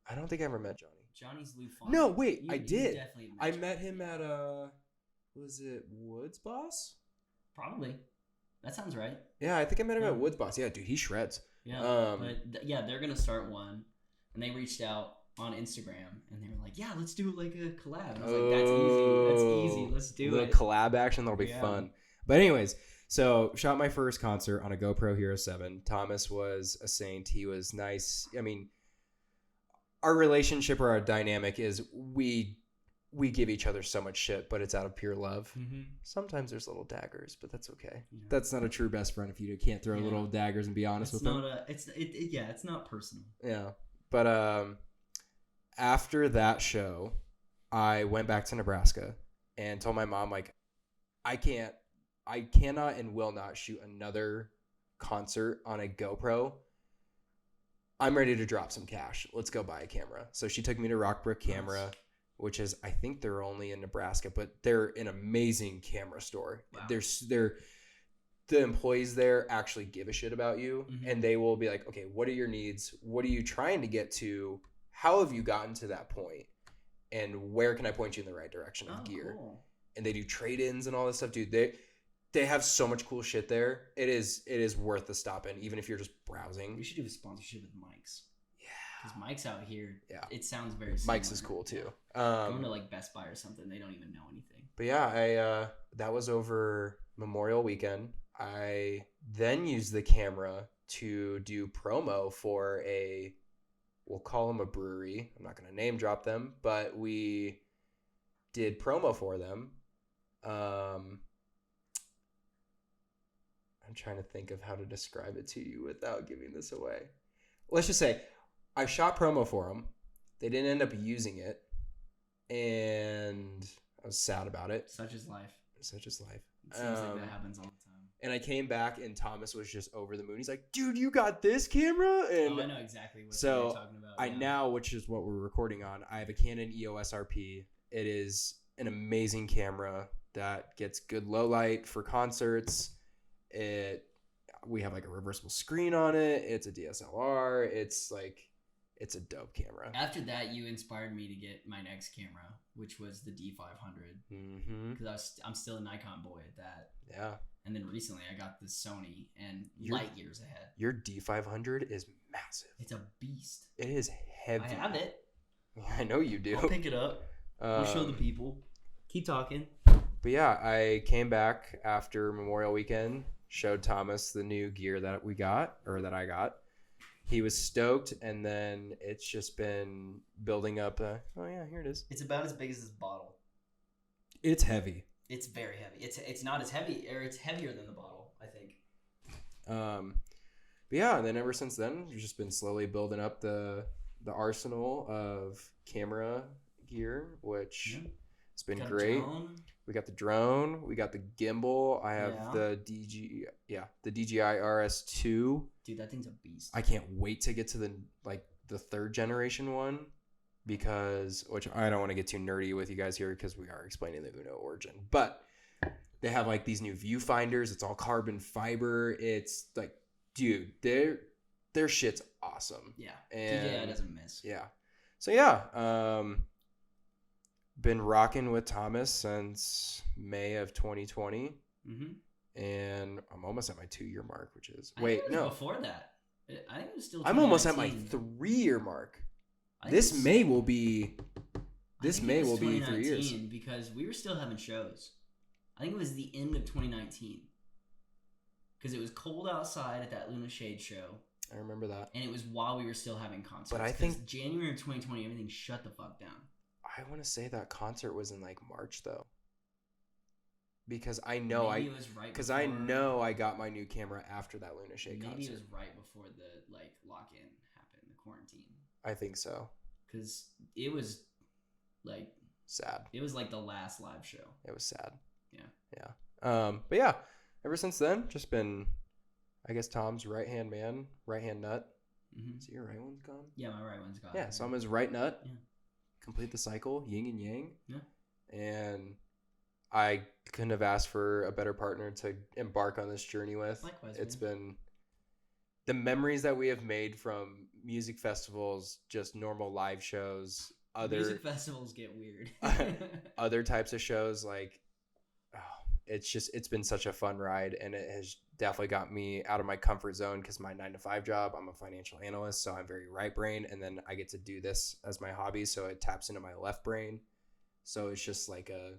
I don't think I ever met Johnny. Johnny's Lou Font. No, wait, I did. I met him at was it Woods Boss? Probably. That sounds right. Yeah, I think I met him at Woods Boss. Yeah, dude, he shreds. Yeah, but they're gonna start one, and they reached out. on Instagram, and they were like, "Yeah, let's do like a collab." And I was like, "That's easy. Let's do it." The collab action, that'll be fun. But anyways, so shot my first concert on a GoPro Hero 7. Thomas was a saint. He was nice. I mean, our relationship or our dynamic is we give each other so much shit, but it's out of pure love. Mm-hmm. Sometimes there's little daggers, but that's okay. Yeah. That's not a true best friend if you can't throw little daggers and be honest with them. It's not personal. Yeah. But after that show, I went back to Nebraska and told my mom, like, I cannot and will not shoot another concert on a GoPro. I'm ready to drop some cash. Let's go buy a camera. So she took me to Rockbrook Camera. Nice. Which is, I think they're only in Nebraska, but they're an amazing camera store. Wow. The employees there actually give a shit about you, and they will be like, okay, what are your needs? What are you trying to get to? How have you gotten to that point? And where can I point you in the right direction of gear? Cool. And they do trade-ins and all this stuff, dude. They have so much cool shit there. It is worth the stop in, even if you're just browsing. We should do a sponsorship with Mike's. Because Mike's out here, it sounds very similar. Mike's is cool too. Going to like Best Buy or something, they don't even know anything. But yeah, that was over Memorial Weekend. I then used the camera to do promo for we'll call them a brewery. I'm not going to name drop them, but we did promo for them. I'm trying to think of how to describe it to you without giving this away. Let's just say, I shot promo for them. They didn't end up using it, and I was sad about it. Such is life. It seems like that happens all the time. And I came back, and Thomas was just over the moon. He's like, "Dude, you got this camera?" And I know exactly what you're talking about. I now, which is what we're recording on, I have a Canon EOS RP. It is an amazing camera that gets good low light for concerts. We have like a reversible screen on it. It's a DSLR. It's a dope camera. After that, you inspired me to get my next camera, which was the D500. Because I'm still a Nikon boy at that. Yeah. And then recently, I got the Sony, and light years ahead. Your D500 is massive. It's a beast. It is heavy. I have it. I know you do. I'll pick it up. We'll show the people. Keep talking. But yeah, I came back after Memorial Weekend, showed Thomas the new gear that I got. He was stoked, and then it's just been building up. Oh yeah, here it is. It's about as big as this bottle. It's heavy. It's very heavy. It's not as heavy, or it's heavier than the bottle, I think. But yeah, and then ever since then, we've just been slowly building up the arsenal of camera gear, which has been great. We got the drone. We got the gimbal. I have the DJI RS2. Dude, that thing's a beast. I can't wait to get to the third generation one, which I don't want to get too nerdy with you guys here because we are explaining the Uno origin. But they have like these new viewfinders. It's all carbon fiber. It's like, dude, their shit's awesome. Yeah. And DJI doesn't miss. Yeah. So yeah, been rocking with Thomas since May of 2020. And I'm almost at my 2-year mark, which is before that. I think it was still 2019. I'm almost at my 3-year mark. This May will be 3 years. Because we were still having shows. I think it was the end of 2019. Because it was cold outside at that Luna Shade show. I remember that. And it was while we were still having concerts. But I think January of 2020, everything shut the fuck down. I want to say that concert was in like March though. Because I know I got my new camera after that Luna Shade concert. Maybe it was right before the lock-in happened, the quarantine. I think so. Because it was sad. It was like the last live show. It was sad. Yeah. But yeah, ever since then, just been, I guess, Tom's right-hand man, right-hand nut. Is your right one's gone? Yeah, my right one's gone. Yeah, so I'm his right nut. Yeah. Complete the cycle, yin and yang. Yeah. And I couldn't have asked for a better partner to embark on this journey with. Likewise, it's been the memories that we have made from music festivals, just normal live shows, music festivals get weird. Other types of shows, it's been such a fun ride, and it has definitely got me out of my comfort zone because my 9 to 5 job, I'm a financial analyst, so I'm very right brain, and then I get to do this as my hobby, so it taps into my left brain. So it's just like I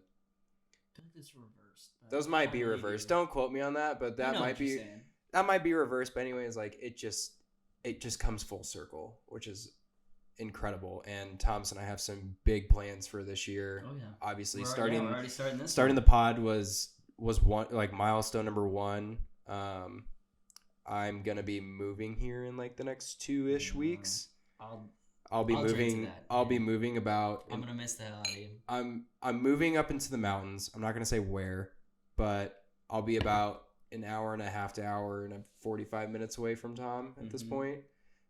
feel like it's reversed. those might be reversed. Don't quote me on that, but that might be reversed. But anyways, like it just comes full circle, which is incredible. And Thomas and I have some big plans for this year. Oh yeah. Obviously, we're already starting this. Starting the pod was one, like, milestone number 1. I'm gonna be moving here in like the next 2-ish weeks. I'll be moving. I'll be moving about. I'm gonna miss the hell out of you. I'm moving up into the mountains. I'm not gonna say where, but I'll be about an hour and a half to hour and 45 minutes away from Tom at this point.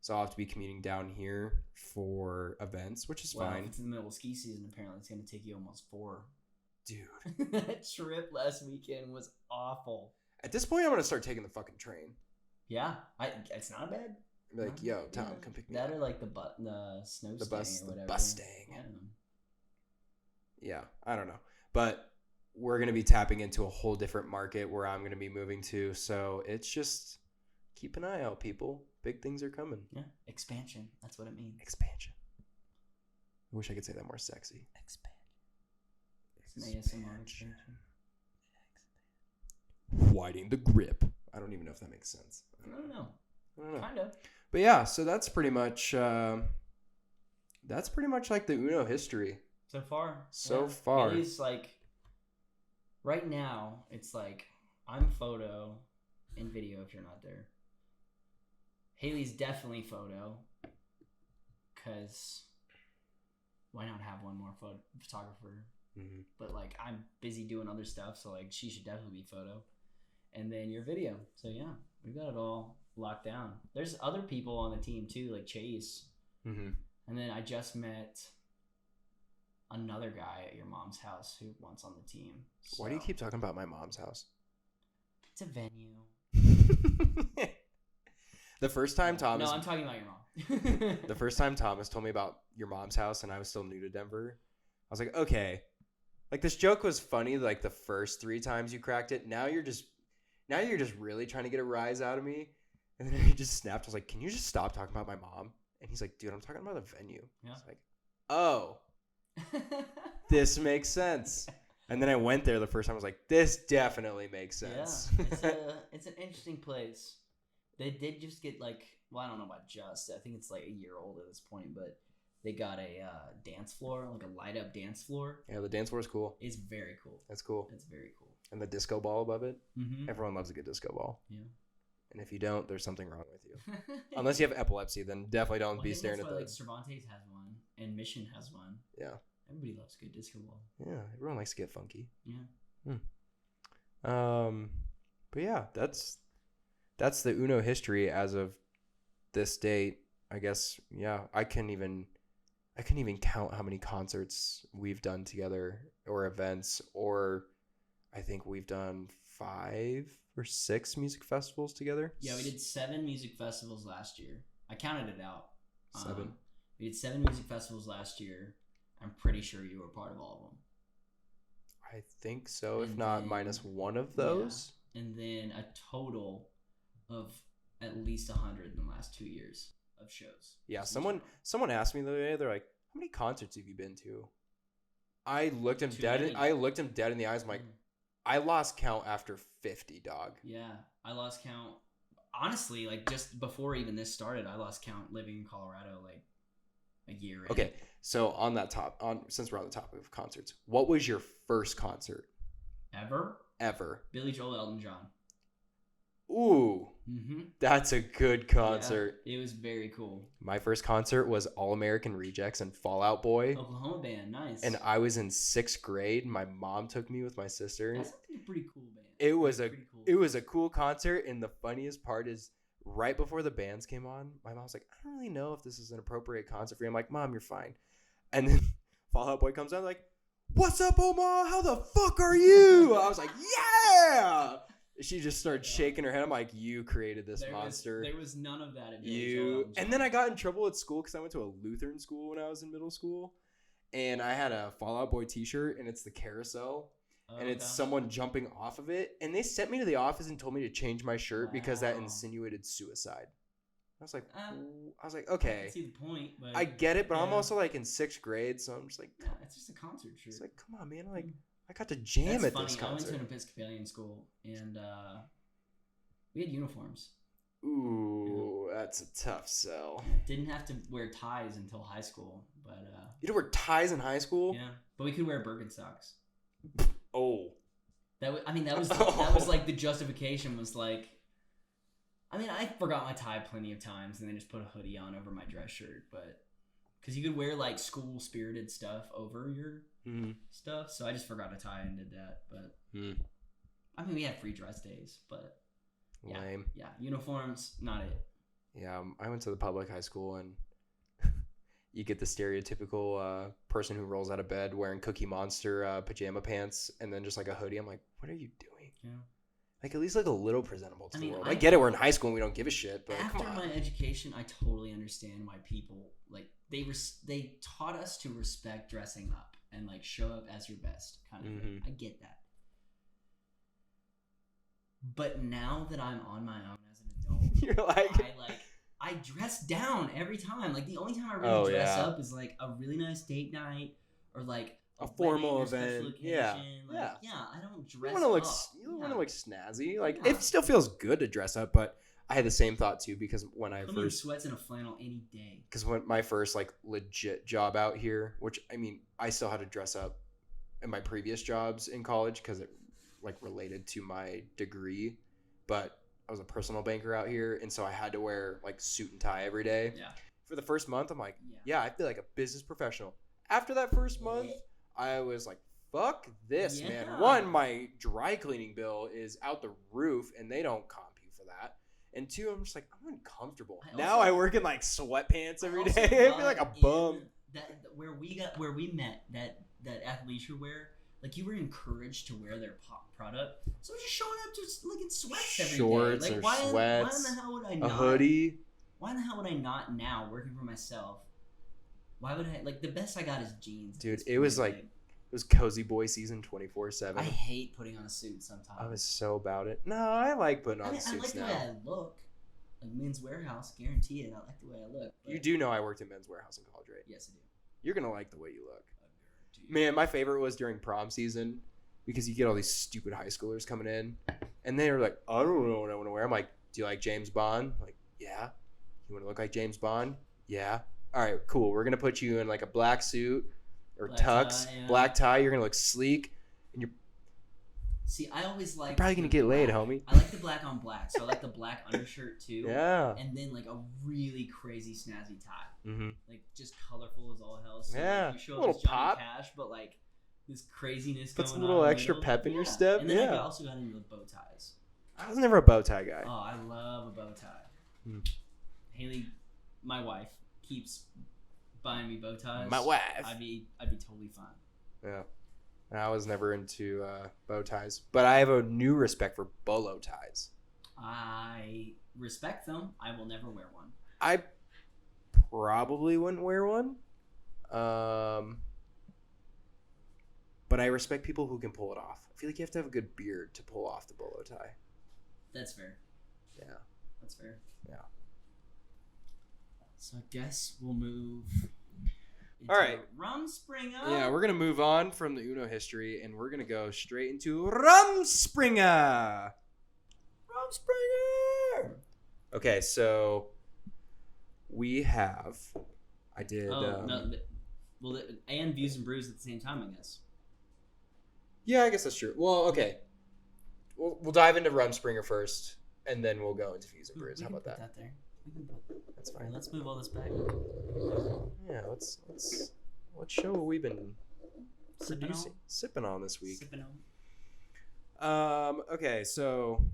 So I'll have to be commuting down here for events, which is fine. If it's in the middle of ski season, apparently it's gonna take you almost 4. Dude, that trip last weekend was awful. At this point, I'm gonna start taking the fucking train. Yeah, it's not bad. Be like, yo, Tom, come pick me up. That or like the snow the bus, or whatever. The Bustang. Yeah, I don't know, but we're gonna be tapping into a whole different market where I'm gonna be moving to. So it's just keep an eye out, people. Big things are coming. Yeah, expansion. That's what it means. Expansion. I wish I could say that more sexy. Expansion. Widening the grip. I don't even know if that makes sense. I don't know. Kind of. But yeah, so that's pretty much like the Uno history. So far. It's like right now it's like I'm photo and video if you're not there. Haley's definitely photo because why not have one more photographer? Mm-hmm. But like I'm busy doing other stuff, so like she should definitely be photo. And then your video. So yeah, we've got it all locked down. There's other people on the team too, like Chase. Mm-hmm. And then I just met another guy at your mom's house who wants on the team. So. Why do you keep talking about my mom's house? It's a venue. The first time Thomas... No, I'm talking about your mom. The first time Thomas told me about your mom's house and I was still new to Denver, I was like, okay. Like, this joke was funny like the first 3 times you cracked it. Now you're just really trying to get a rise out of me. And then he just snapped. I was like, can you just stop talking about my mom? And he's like, dude, I'm talking about the venue. Yeah. I was like, oh, this makes sense. And then I went there the first time. I was like, this definitely makes sense. Yeah, it's an interesting place. They did just get like, well, I don't know about just. I think it's like a year old at this point, but they got a dance floor, like a light up dance floor. Yeah, the dance floor is cool. It's very cool. That's cool. It's very cool. And the disco ball above it. Mm-hmm. Everyone loves a good disco ball. Yeah. And if you don't, there's something wrong with you. Unless you have epilepsy, then definitely don't be staring at that. Like Cervantes has one, and Mission has one. Yeah. Everybody loves good disco ball. Yeah, everyone likes to get funky. Yeah. But yeah, that's the Uno history as of this date. I guess, yeah, I couldn't even count how many concerts we've done together or events, or I think we've done 5 or 6 music festivals together. Yeah, we did 7 music festivals last year. I counted it out. 7. We did 7 music festivals last year. I'm pretty sure you were part of all of them. I think so, if not minus one of those. Yeah. And then a total of at least 100 in the last 2 years of shows. Yeah, someone asked me the other day, they're like, how many concerts have you been to? I looked him dead in the eyes. I'm like, I lost count after 50, dog. Yeah, I lost count. Honestly, like just before even this started, I lost count living in Colorado like a year in. Okay, so since we're on the topic of concerts, what was your first concert? Ever. Billy Joel, Elton John. Ooh, that's a good concert. Yeah, it was very cool. My first concert was All American Rejects and Fall Out Boy. Oklahoma band, nice. And I was in 6th grade. My mom took me with my sister. That's a pretty cool band. It was a cool concert, and the funniest part is right before the bands came on, my mom was like, I don't really know if this is an appropriate concert for you. I'm like, Mom, you're fine. And then Fall Out Boy comes on like, what's up, Oma? How the fuck are you? I was like, yeah! She just started shaking her head. I'm like, you created this monster. There was none of that in Billy Joel. And then I got in trouble at school because I went to a Lutheran school when I was in middle school. And I had a Fall Out Boy t-shirt, and it's the carousel. and it's someone jumping off of it. And they sent me to the office and told me to change my shirt because that insinuated suicide. I was like, okay. I can see the point, but I get it, but I'm also like in 6th grade, so I'm just like, yeah, it's just a concert shirt. It's like, come on, man, like I got to jam at this concert. I went to an Episcopalian school, and we had uniforms. Ooh, that's a tough sell. Didn't have to wear ties until high school, but you didn't wear ties in high school? Yeah, but we could wear Birkenstocks. Oh, that was like the justification was like. I mean, I forgot my tie plenty of times and then just put a hoodie on over my dress shirt, but because you could wear like school spirited stuff over your stuff, so I just forgot a tie and did that. But I mean, we had free dress days, but lame. Yeah, uniforms, not it. Yeah, I went to the public high school, and you get the stereotypical person who rolls out of bed wearing Cookie Monster pajama pants and then just like a hoodie. I'm like, what are you doing? Yeah. Like, at least like a little presentable to the world. I get it, we're in high school and we don't give a shit, but after my education, I totally understand why people, like, they taught us to respect dressing up and, like, show up as your best kind of thing. I get that. But now that I'm on my own as an adult, you're like... I dress down every time. Like, the only time I really dress up is, like, a really nice date night or, like, a formal event. Yeah. I don't dress up. You want to look snazzy. Like, it still feels good to dress up, but I had the same thought too because when I in sweats and a flannel any day. Because when my first like legit job out here, which I mean, I still had to dress up in my previous jobs in college because it like related to my degree, but I was a personal banker out here, and so I had to wear like suit and tie every day. Yeah. For the first month, I'm like, I feel like a business professional. After that first month, I was like, fuck this, man. One, my dry cleaning bill is out the roof, and they don't comp you for that. And two, I'm just like, I'm uncomfortable. I work in like sweatpants every day. I feel like a bum. Where we met, that athleisure wear, like you were encouraged to wear their product. So just showing up just like in sweats every day. Shorts like, or why sweats. In the hell would I not? A hoodie. Why in the hell would I not now working for myself? Why would I like the best I got is jeans? Dude, it was like it was cozy boy season 24/7. I hate putting on a suit sometimes. I was so about it. No, I like putting on suits now. I like the way I look. Like Men's Warehouse, guarantee it. I like the way I look. You do know I worked at Men's Warehouse in college, right? Yes, I do. You're gonna like the way you look. Man, my favorite was during prom season because you get all these stupid high schoolers coming in, and they were like, "I don't know what I want to wear." I'm like, "Do you like James Bond?" I'm like, yeah. You want to look like James Bond? Yeah. All right, cool. We're gonna put you in like a black suit or tux, black tie. You're gonna look sleek, and you're. See, I always like. You're probably gonna get laid, homie. I like the black on black, so I like the black undershirt too. Yeah. And then like a really crazy snazzy tie, like just colorful as all hell. So, like, you show up as Johnny pop. Cash, but like this craziness. Puts a little extra pep in your step. And then I also got into the bow ties. I was never a bow tie guy. Oh, I love a bow tie. Haley, my wife, keeps buying me bow ties. My wife. I'd be totally fine. Yeah. I was never into bow ties, but I have a new respect for bolo ties. I respect them. I will never wear one. I probably wouldn't wear one. But I respect people who can pull it off. I feel like you have to have a good beard to pull off the bolo tie. That's fair. Yeah. That's fair. Yeah. So I guess we'll move all right. Rumspringa. Yeah, we're going to move on from the Uno history, and we're going to go straight into Rumspringa. Rumspringa. Okay, so we have... I did... and Views and Brews at the same time, I guess. Yeah, I guess that's true. Well, okay. We'll dive into Rumspringa first, and then we'll go into Views and Brews. How about that? That there. That's fine. Right, let's move all this back. Yeah, let's what show have we been sipping on this week? Okay, so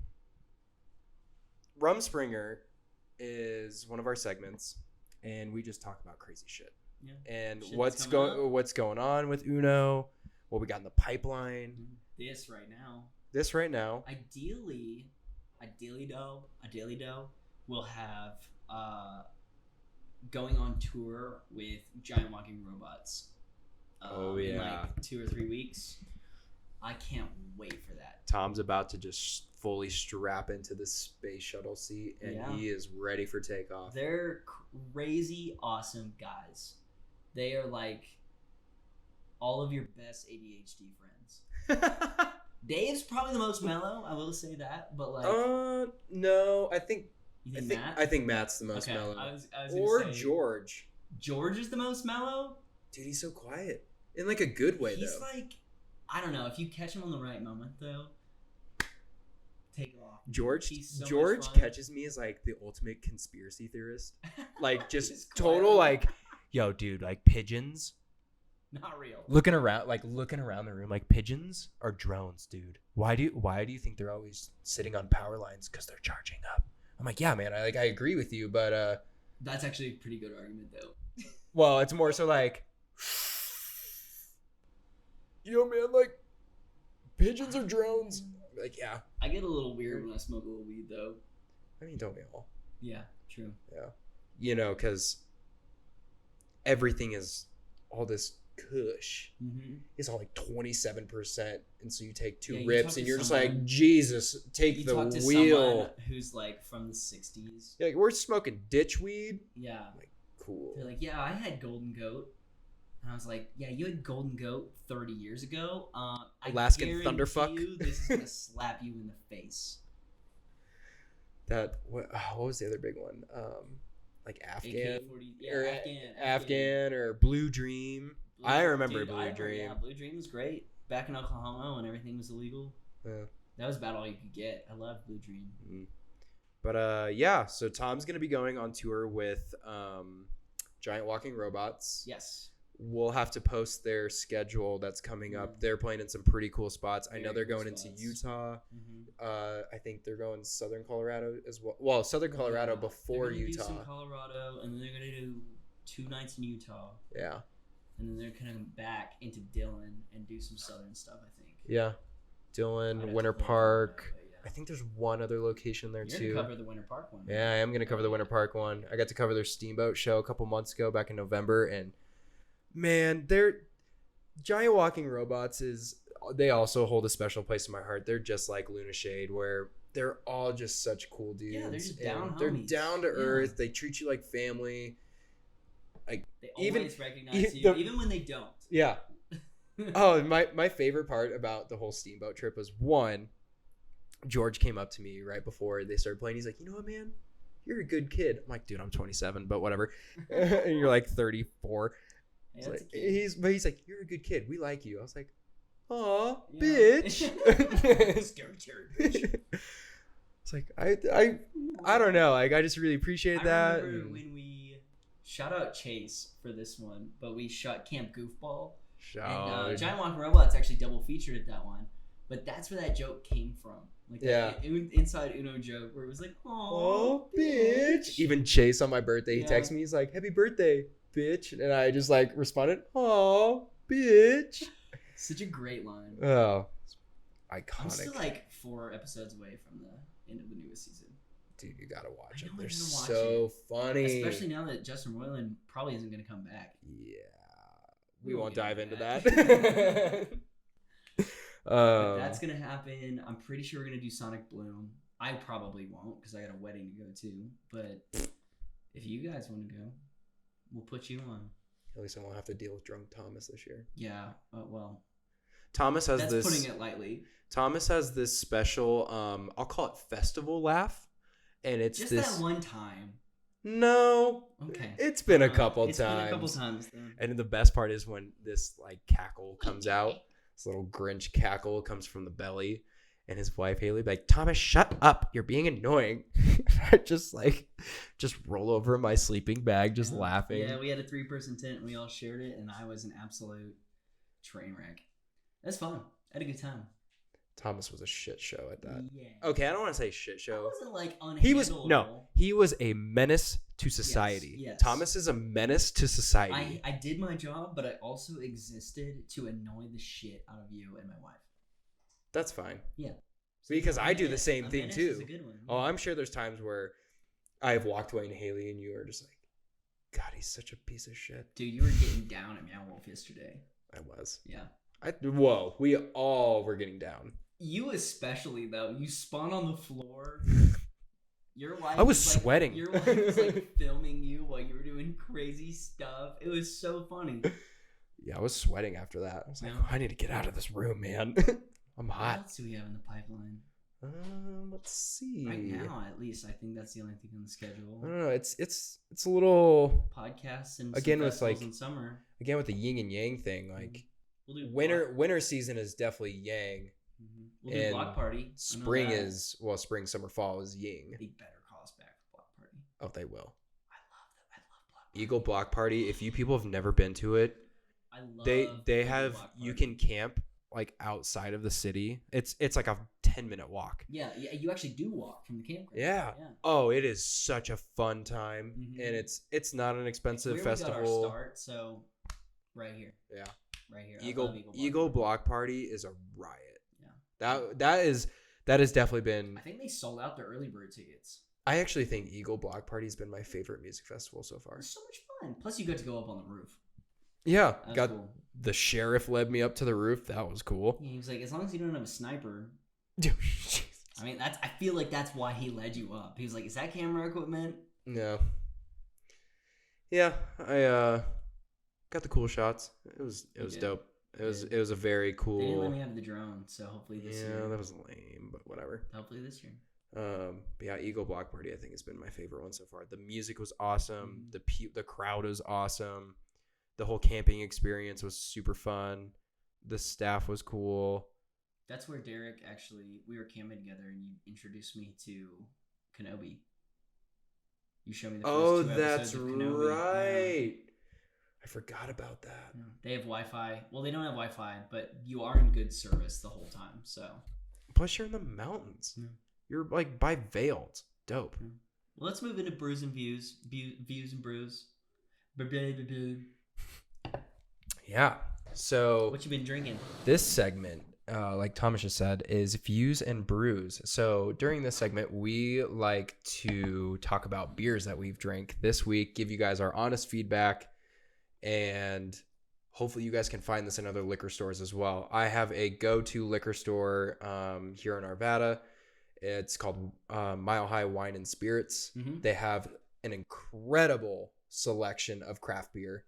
Rumspringa is one of our segments, and we just talk about crazy shit. Yeah. And what's going on with Uno? What we got in the pipeline? This right now. Ideally though, we'll have going on tour with Giant Walking Robots. In like 2 or 3 weeks. I can't wait for that. Tom's about to just fully strap into the space shuttle seat, and he is ready for takeoff. They're crazy awesome guys. They are like all of your best ADHD friends. Dave's probably the most mellow, I will say that, but like no, I think Matt? I think Matt's the most mellow. I was or gonna say, George. George is the most mellow? Dude, he's so quiet. In like a good way, he's though. Like, I don't know, if you catch him on the right moment though, take off. George So catches me as like the ultimate conspiracy theorist. Like just total like, yo, dude, like pigeons. Not real. Looking around the room, like pigeons are drones, dude. Why do you think they're always sitting on power lines? Because they're charging up. I'm like, yeah, man. I agree with you, but that's actually a pretty good argument, though. Well, it's more so like, yo, man, like pigeons are drones. Like, yeah. I get a little weird when I smoke a little weed, though. I mean, don't we all? Yeah, true. Yeah, you know, because everything is all this Kush. It's all like 27%, and so you take two rips, and you're just like, Jesus, take the wheel. You talk to someone who's like from the 60s. Yeah, like, we're smoking ditch weed. Yeah. I'm like, cool. They're like, yeah, I had Golden Goat. And I was like, yeah, you had Golden Goat 30 years ago. Alaskan Thunderfuck. This is going to slap you in the face. What was the other big one? Like Afghan? Afghan or Blue Dream. I remember Blue Dream. Yeah, Blue Dream was great. Back in Oklahoma when everything was illegal. Yeah. That was about all you could get. I love Blue Dream. But yeah, so Tom's going to be going on tour with Giant Walking Robots. Yes. We'll have to post their schedule that's coming up. They're playing in some pretty cool spots. I know they're going into Utah. I think they're going Southern Colorado as well. Well, Southern Colorado before Utah. Do some Colorado, and then they're going to do 2 nights in Utah. Yeah. And then they're going to come back into Dillon and do some Southern stuff, I think. Yeah. Dillon, Winter Park. I think there's one other location there too. You're going to cover the Winter Park one. Right? Yeah, I am going to cover the Winter Park one. I got to cover their Steamboat show a couple months ago back in November, and man, they're Giant Walking Robots they also hold a special place in my heart. They're just like Luna Shade, where they're all just such cool dudes. Yeah, they're just down They're down to earth. They treat you like family. Like they always recognize you, even when they don't. Yeah. Oh, my favorite part about the whole Steamboat trip was, one, George came up to me right before they started playing. He's like, you know what, man? You're a good kid. I'm like, dude, I'm 27, but whatever. And you're like 34. Yeah, he's like, you're a good kid. We like you. I was like, aw, bitch. Scary bitch. It's like, I don't know. Like, I just really appreciate that. I remember when we shout out Chase for this one, but we shot Camp Goofball. And Giant Walking Robots actually double featured at that one. But that's where that joke came from. Like that inside Uno joke where it was like, oh, bitch. Even Chase on my birthday, he texted me. He's like, happy birthday, bitch. And I just like responded, oh, bitch. Such a great line. Oh, iconic. I'm still like 4 episodes away from the end of the newest season. Dude, you gotta watch them. They're so funny. Especially now that Justin Roiland probably isn't going to come back. Yeah. We won't dive into that. That's going to happen. I'm pretty sure we're going to do Sonic Bloom. I probably won't because I got a wedding to go to. But if you guys want to go, we'll put you on. At least I won't have to deal with drunk Thomas this year. Yeah. Well. Thomas has that's this. Putting it lightly. Thomas has this special, I'll call it festival laugh. And it's just this. That one time. No. Okay. It's been a couple times. It's been a couple times then. And the best part is when this like cackle comes out. This little Grinch cackle comes from the belly. And his wife Haley be like, Thomas, shut up. You're being annoying. I just roll over in my sleeping bag, just laughing. Yeah, we had a 3-person tent and we all shared it, and I was an absolute train wreck. That's fun. I had a good time. Thomas was a shit show at that. Yeah. Okay, I don't want to say shit show. That wasn't like unhandleable. He was a menace to society. Yes. Thomas is a menace to society. I did my job, but I also existed to annoy the shit out of you and my wife. That's fine. Yeah. Because I do the same thing too. Is a good one. Yeah. Oh, I'm sure there's times where I've walked away and Haley and you are just like, God, he's such a piece of shit. Dude, you were getting down at Meow Wolf yesterday. I was. Yeah. Whoa, we all were getting down. You especially, though. You spun on the floor. Your wife I was sweating. Your wife was like filming you while you were doing crazy stuff. It was so funny. Yeah, I was sweating after that. I was like, I need to get out of this room, man. I'm hot. What else do we have in the pipeline? Let's see. Right now, at least, I think that's the only thing on the schedule. I don't know. It's a little podcasts and again with like in summer. Again with the yin and yang thing. Like we'll do winter season is definitely yang. We'll do block party. Spring spring, summer, fall is yin. They better call us back for block party. Oh, they will. I love block party. Eagle Block Party. If you people have never been to it, they have you can camp like outside of the city. It's like a 10-minute walk. Yeah, you actually do walk from the campground. Yeah. Oh, it is such a fun time, and it's not an expensive festival. We got our start, so right here. Yeah. Right here. Eagle Block Party is a riot. Yeah. That has definitely been. I think they sold out their early bird tickets. I actually think Eagle Block Party has been my favorite music festival so far. It's so much fun. Plus, you got to go up on the roof. Yeah, cool. The sheriff led me up to the roof. That was cool. Yeah, he was like, as long as you don't have a sniper. Dude, I mean, I feel like that's why he led you up. He was like, is that camera equipment? No. Yeah, I got the cool shots. It was dope. It was a very cool. They didn't let me have the drone, so hopefully this year. Yeah, that was lame, but whatever. Hopefully this year. But yeah, Eagle Block Party I think has been my favorite one so far. The music was awesome. The crowd was awesome. The whole camping experience was super fun. The staff was cool. That's where Derek we were camping together and you introduced me to Kenobi. You showed me the first 2 episodes of Kenobi. Right. Yeah. I forgot about that. Yeah. They have Wi-Fi. Well, they don't have Wi-Fi, but you are in good service the whole time. So. Plus, you're in the mountains. Yeah. You're like by Vail. It's dope. Yeah. Well, let's move into brews and views. Views and brews. Yeah. So. What you been drinking? This segment, like Thomas just said, is views and brews. So during this segment, we like to talk about beers that we've drank this week, give you guys our honest feedback, and hopefully you guys can find this in other liquor stores as well. I have a go-to liquor store here in Arvada. It's called Mile High Wine and Spirits. Mm-hmm. They have an incredible selection of craft beer.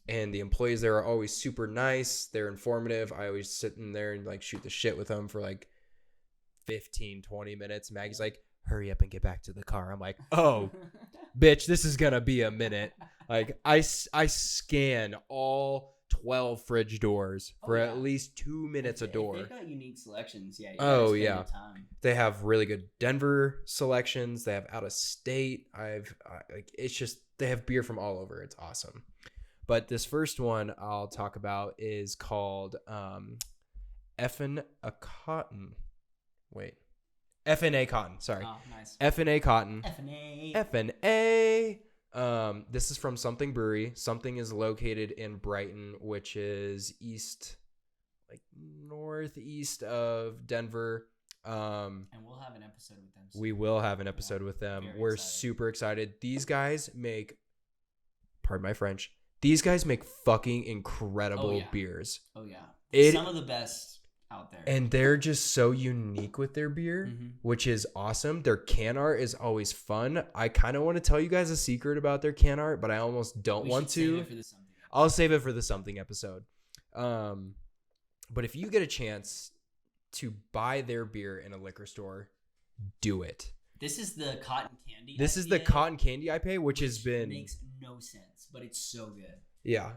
And the employees there are always super nice. They're informative. I always sit in there and like shoot the shit with them for like 15, 20 minutes. Maggie's like, hurry up and get back to the car. I'm like, oh, bitch, this is going to be a minute. Like I scan all 12 fridge doors for at least 2 minutes a door. They've got unique selections. Yeah. Oh, yeah. They have really good Denver selections. They have out of state. It's just, they have beer from all over. It's awesome. But this first one I'll talk about is called FNA Cotton. Sorry. Oh, nice. FNA Cotton. FNA. This is from Something Brewery. Something is located in Brighton, which is northeast of Denver. And we'll have an episode with them soon. We will have an episode with them. We're excited. Super excited. These guys make, pardon my French, these guys make fucking incredible beers. Oh, yeah. Some of the best out there. And they're just so unique with their beer, which is awesome. Their can art is always fun. I kind of want to tell you guys a secret about their can art, but I almost don't want to. I'll save it for the something episode. But if you get a chance to buy their beer in a liquor store, do it. This is the cotton candy. This is the cotton candy IPA, which has been makes no sense, but it's so good. Yeah,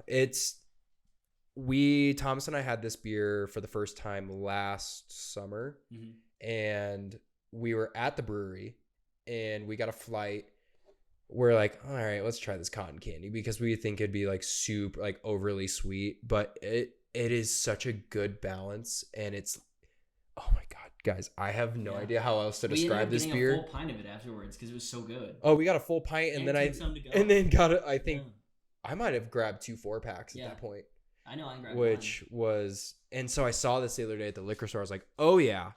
Thomas and I had this beer for the first time last summer, and we were at the brewery, and we got a flight. We're like, all right, let's try this cotton candy because we think it'd be like super, like overly sweet, but it is such a good balance, and it's, oh my god. Guys, I have no idea how else to describe this beer. We ended up getting a full pint of it afterwards because it was so good. Oh, we got a full pint and then got it. I think I might have grabbed 2 4-packs at that point. I know I grabbed and so I saw this the other day at the liquor store. I was like, oh yeah,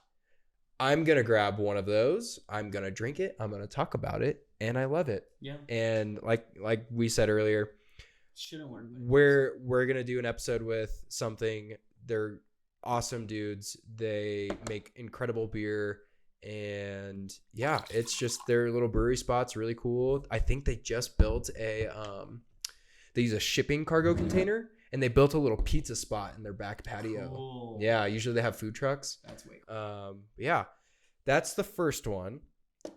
I'm gonna grab one of those. I'm gonna drink it. I'm gonna talk about it, and I love it. Yeah. And like we said earlier, Shouldn't work. We're gonna do an episode with something. They're awesome dudes. They make incredible beer, and yeah, it's just their little brewery spot's really cool. I think they just built a they use a shipping cargo container, and they built a little pizza spot in their back patio. Cool. Yeah, usually they have food trucks. That's way cool. Yeah, that's the first one.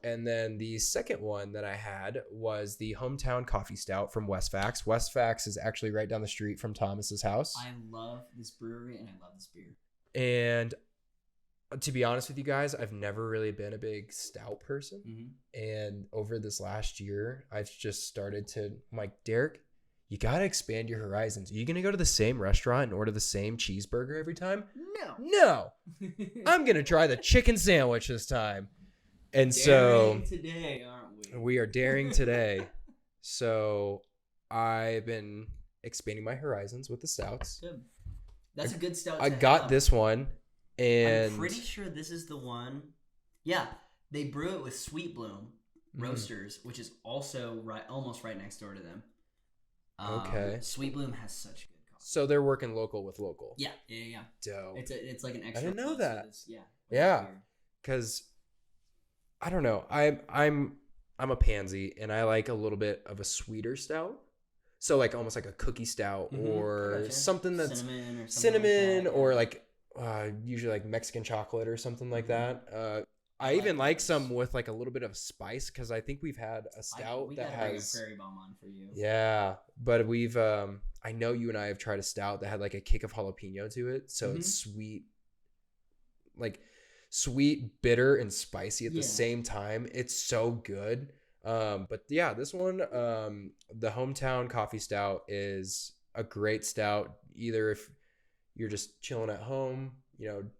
And then the second one that I had was the Hometown Coffee Stout from Westfax. Westfax is actually right down the street from Thomas's house. I love this brewery and I love this beer. And to be honest with you guys, I've never really been a big stout person. Mm-hmm. And over this last year, I've just started to, I'm like, Derek, you got to expand your horizons. Are you going to go to the same restaurant and order the same cheeseburger every time? No. I'm going to try the chicken sandwich this time. And daring today, aren't we are daring today. So I've been expanding my horizons with the stouts. Good. That's a good stout. I got this one, and I'm pretty sure this is the one. Yeah, they brew it with Sweet Bloom Roasters, which is also almost right next door to them. Okay. Sweet Bloom has such good coffee. So they're working local with local. Yeah. Dope. It's like an extra. I didn't know that. Yeah. Because I don't know. I'm a pansy, and I like a little bit of a sweeter stout. So like almost like a cookie stout or something that's cinnamon or like usually like Mexican chocolate or something like that. I even like some with like a little bit of spice, because I think we've had a stout that has Prairie Bomb on for you. Yeah, but we've I know you and I have tried a stout that had like a kick of jalapeno to it, so it's sweet, like sweet, bitter, and spicy at the same time. It's so good. But yeah, this one, the Hometown Coffee Stout is a great stout. Either if you're just chilling at home,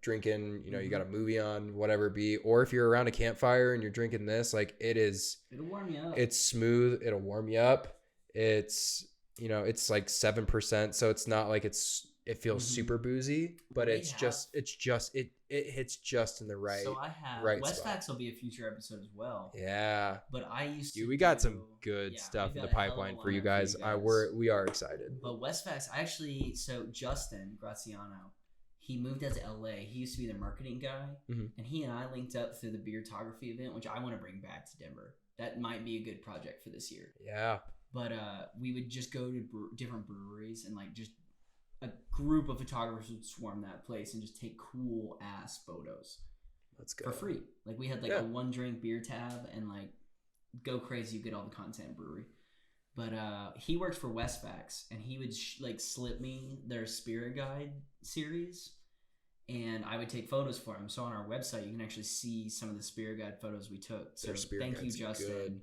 drinking, you got a movie on, whatever it be, or if you're around a campfire and you're drinking this, like it'll warm you up. It's smooth. It'll warm you up. It's, it's like 7%. So it's not like it feels super boozy, but it hits just in the right. So I have Westfax will be a future episode as well. Yeah. But I used to we got some good stuff in the pipeline for you guys. We are excited. But Westfax, so Justin Graziano, he moved out to LA. He used to be the marketing guy, and he and I linked up through the Beertography event, which I want to bring back to Denver. That might be a good project for this year. Yeah. But we would just go to different breweries, and like just a group of photographers would swarm that place and just take cool ass photos. Let's go. For free. Like we had like a 1-drink beer tab, and like go crazy, you get all the content brewery. But he worked for Westfax, and he would slip me their Spirit Guide series, and I would take photos for him. So on our website, you can actually see some of the Spirit Guide photos we took. So thank you, Justin.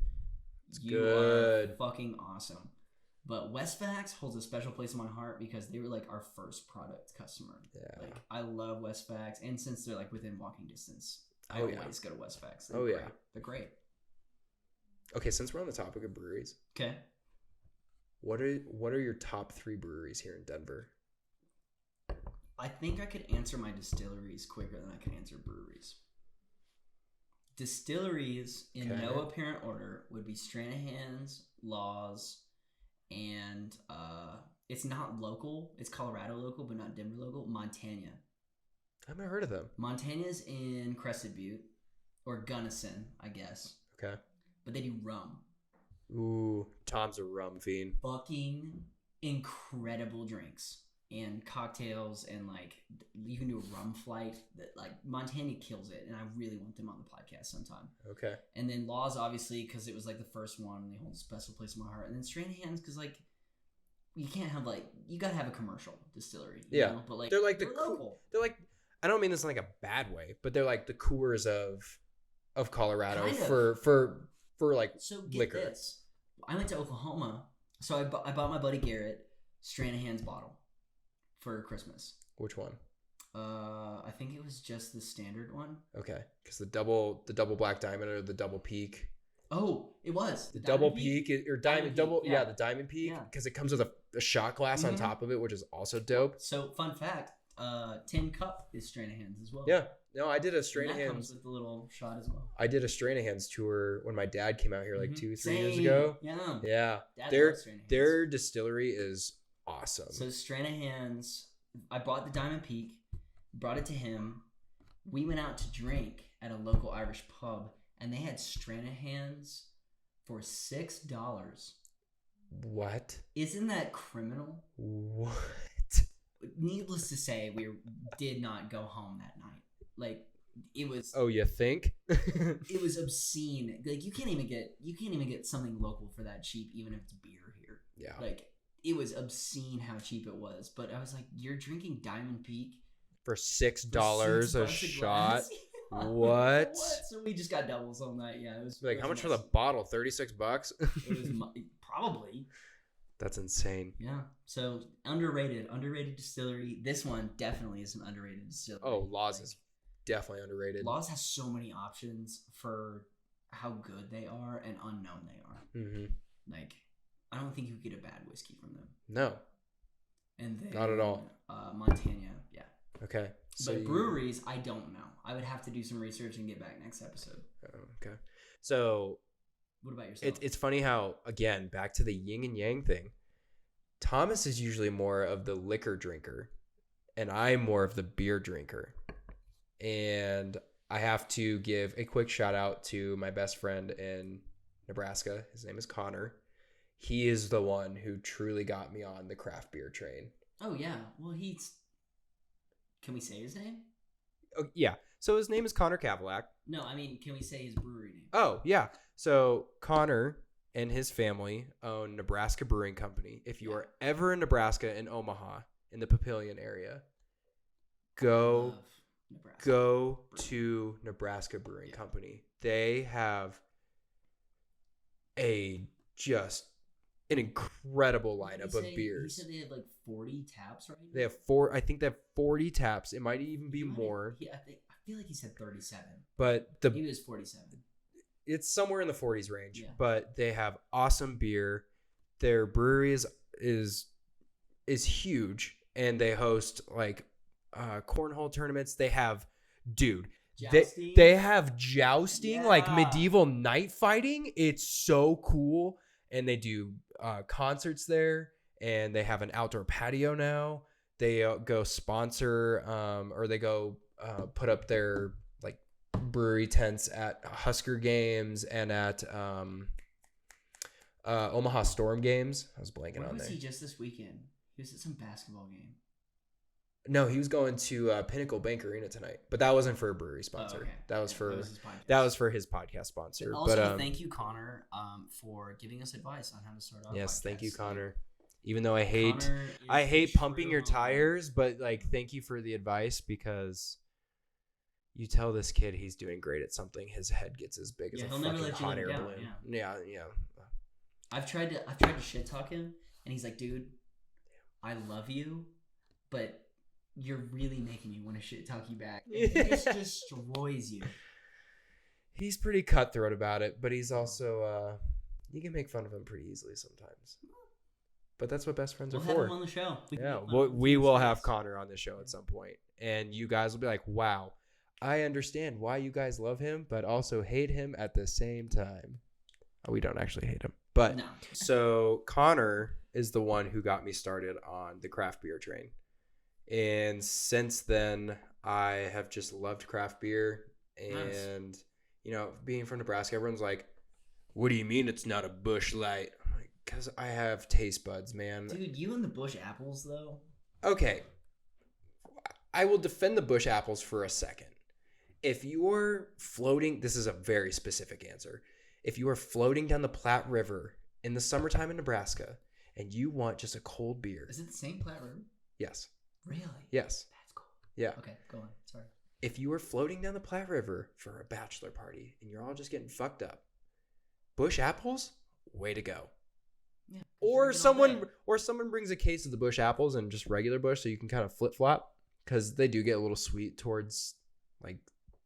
You are fucking awesome. But Westfax holds a special place in my heart because they were like our first product customer. Yeah. Like I love Westfax, and since they're like within walking distance, I always go to Westfax. They're great. Okay, since we're on the topic of breweries. Okay. What are your top 3 breweries here in Denver? I think I could answer my distilleries quicker than I can answer breweries. Distilleries, in no apparent order, would be Stranahan's, Laws, and it's not local. It's Colorado local, but not Denver local. Montana. I haven't heard of them. Montana's in Crested Butte, or Gunnison, I guess. Okay. But they do rum. Ooh, Tom's a rum fiend. Fucking incredible drinks and cocktails, and like you can do a rum flight. That like Montana kills it, and I really want them on the podcast sometime. Okay. And then Laws, obviously, because it was like the first one, and they hold a special place in my heart. And then Stranahan's, because like you can't have you gotta have a commercial distillery. You know? But like they're like local. They're like, I don't mean this in like a bad way, but they're like the Coors of Colorado for like liquor. This. I went to Oklahoma, so I bought my buddy Garrett Stranahan's bottle for Christmas. Which one? I think it was just the standard one. Okay, because the double black diamond or the double peak. Oh, it was the double peak or diamond double. Yeah, the diamond peak, because it comes with a shot glass on top of it, which is also dope. So fun fact: tin cup is Stranahan's as well. Yeah. No, I did a And that Stranahan's. comes with the little shot as well. I did a Stranahan's tour when my dad came out here like 2-3 years Same. ago. Yeah. Yeah. Dad loves Stranahan's. Their distillery is awesome. So Stranahan's, I bought the Diamond Peak, brought it to him. We went out to drink at a local Irish pub, and they had Stranahan's for $6. What? Isn't that criminal? What? Needless to say, we did not go home that night. Like, it was. Oh, you think? It was obscene. Like, you can't even get something local for that cheap, even if it's beer here. Yeah. Like, it was obscene how cheap it was. But I was like, you're drinking Diamond Peak for $6 a shot. What? So we just got doubles all night. Yeah, it was like, how much for the bottle? $36? It was probably. That's insane. Yeah. So underrated distillery. This one definitely is an underrated distillery. Oh, Laws is definitely underrated. Laws has so many options for how good they are and unknown they are. Mm-hmm. Like, I don't think you could get a bad whiskey from them. No. And then, not at all. Montana, yeah. Okay. So but breweries, I don't know. I would have to do some research and get back next episode. Okay. So what about yourself? It's funny how, again, back to the yin and yang thing. Thomas is usually more of the liquor drinker, and I'm more of the beer drinker. And I have to give a quick shout out to my best friend in Nebraska. His name is Connor. He is the one who truly got me on the craft beer train. Oh, yeah. Well, can we say his name? Oh, yeah. So his name is Connor Kavalak. No, I mean, can we say his brewery name? Oh, yeah. So Connor and his family own Nebraska Brewing Company. If you are ever in Nebraska, in Omaha, in the Papillion area, go to Nebraska Brewing Company. They have an incredible lineup of beers. You said they have like 40 taps right now? They have I think they have 40 taps. It might even be more. I feel like he said 37. But he was 47. It's somewhere in the 40s range. Yeah. But they have awesome beer. Their brewery is huge, and they host like cornhole tournaments. They have they have jousting, like medieval knight fighting. It's so cool. And they do concerts there, and they have an outdoor patio now. They go sponsor or they go put up their like brewery tents at Husker games and at Omaha Storm games. I was blanking on there. Where was he just this weekend? He was at some basketball game. No, he was going to Pinnacle Bank Arena tonight, but that wasn't for a brewery sponsor. Oh, okay. That was for his podcast sponsor. But also, thank you, Connor, for giving us advice on how to start off. Yes, thank you, Connor. Even though I hate pumping your tires, but like, thank you for the advice, because you tell this kid he's doing great at something, his head gets as big as a fucking hot air balloon. Yeah. I've tried to shit talk him, and he's like, dude, I love you, but you're really making me want to shit talk you back. And he just destroys you. He's pretty cutthroat about it, but he's also you can make fun of him pretty easily sometimes. But that's what best friends are for. We'll have him on the show. We will have Connor on the show at some point, and you guys will be like, wow, I understand why you guys love him, but also hate him at the same time. We don't actually hate him. But no. So Connor is the one who got me started on the craft beer train. And since then, I have just loved craft beer. And, being from Nebraska, everyone's like, what do you mean it's not a Busch Light? I'm like, because I have taste buds, man. Dude, you and the Busch Apples, though? Okay. I will defend the Busch Apples for a second. If you're floating, this is a very specific answer. If you are floating down the Platte River in the summertime in Nebraska and you want just a cold beer. Is it the same Platte River? Yes. Really? Yes. That's cool. Yeah. Okay, go on. Sorry. If you are floating down the Platte River for a bachelor party and you're all just getting fucked up, Busch Apples, way to go. Yeah. Or someone brings a case of the Busch Apples and just regular Busch, so you can kind of flip flop, because they do get a little sweet towards like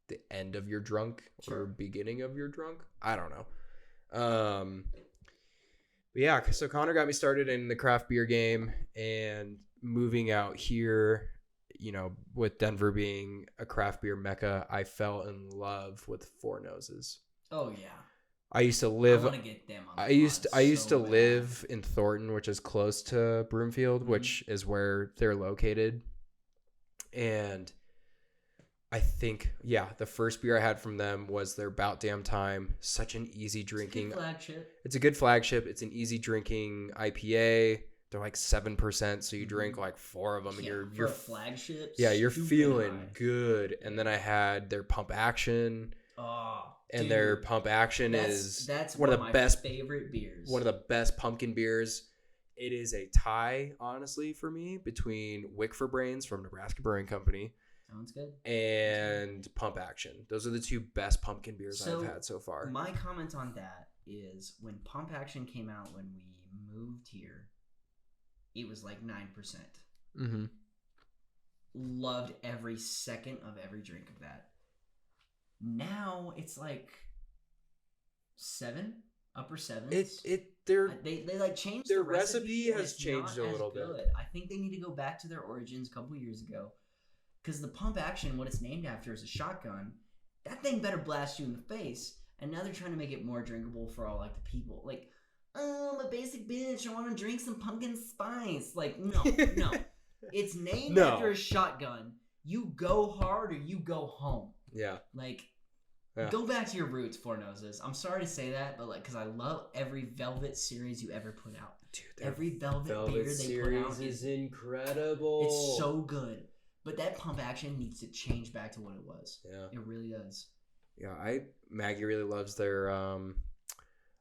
the end of your drunk or beginning of your drunk. I don't know. But yeah, so Connor got me started in the craft beer game, and moving out here, with Denver being a craft beer mecca, I fell in love with Four Noses. Oh yeah. I used to live. I want to get them on the I used pod to bad. live in Thornton, which is close to Broomfield, which is where they're located. And I think, the first beer I had from them was their Bout Damn Time. Such an easy drinking. It's a good flagship. It's an easy drinking IPA. They're like 7%, so you drink like 4 of them, and you're flagships. Yeah, you're feeling good. And then I had their Pump Action. And their Pump Action that's one of the best favorite beers. One of the best pumpkin beers. It is a tie, honestly, for me between Wick for Brains from Nebraska Brewing Company. Sounds good. And Pump Action. Those are the 2 best pumpkin beers I've had so far. My comment on that is when Pump Action came out when we moved here, it was like 9%. Mm-hmm. Loved every second of every drink of that. Now it's like 7, upper 7s. They like changed their the recipe has changed a little bit. I think they need to go back to their origins a couple years ago, because the Pump Action, what it's named after, is a shotgun. That thing better blast you in the face. And now they're trying to make it more drinkable for all like the people. Like, oh, I'm a basic bitch. I want to drink some pumpkin spice. Like, no. It's named after a shotgun. You go hard or you go home. Yeah. Like, go back to your roots, Four Noses. I'm sorry to say that, but like, because I love every Velvet series you ever put out. Dude, every Velvet beer they put out is incredible. It's so good. But that Pump Action needs to change back to what it was. Yeah. It really does. Yeah, Maggie really loves their I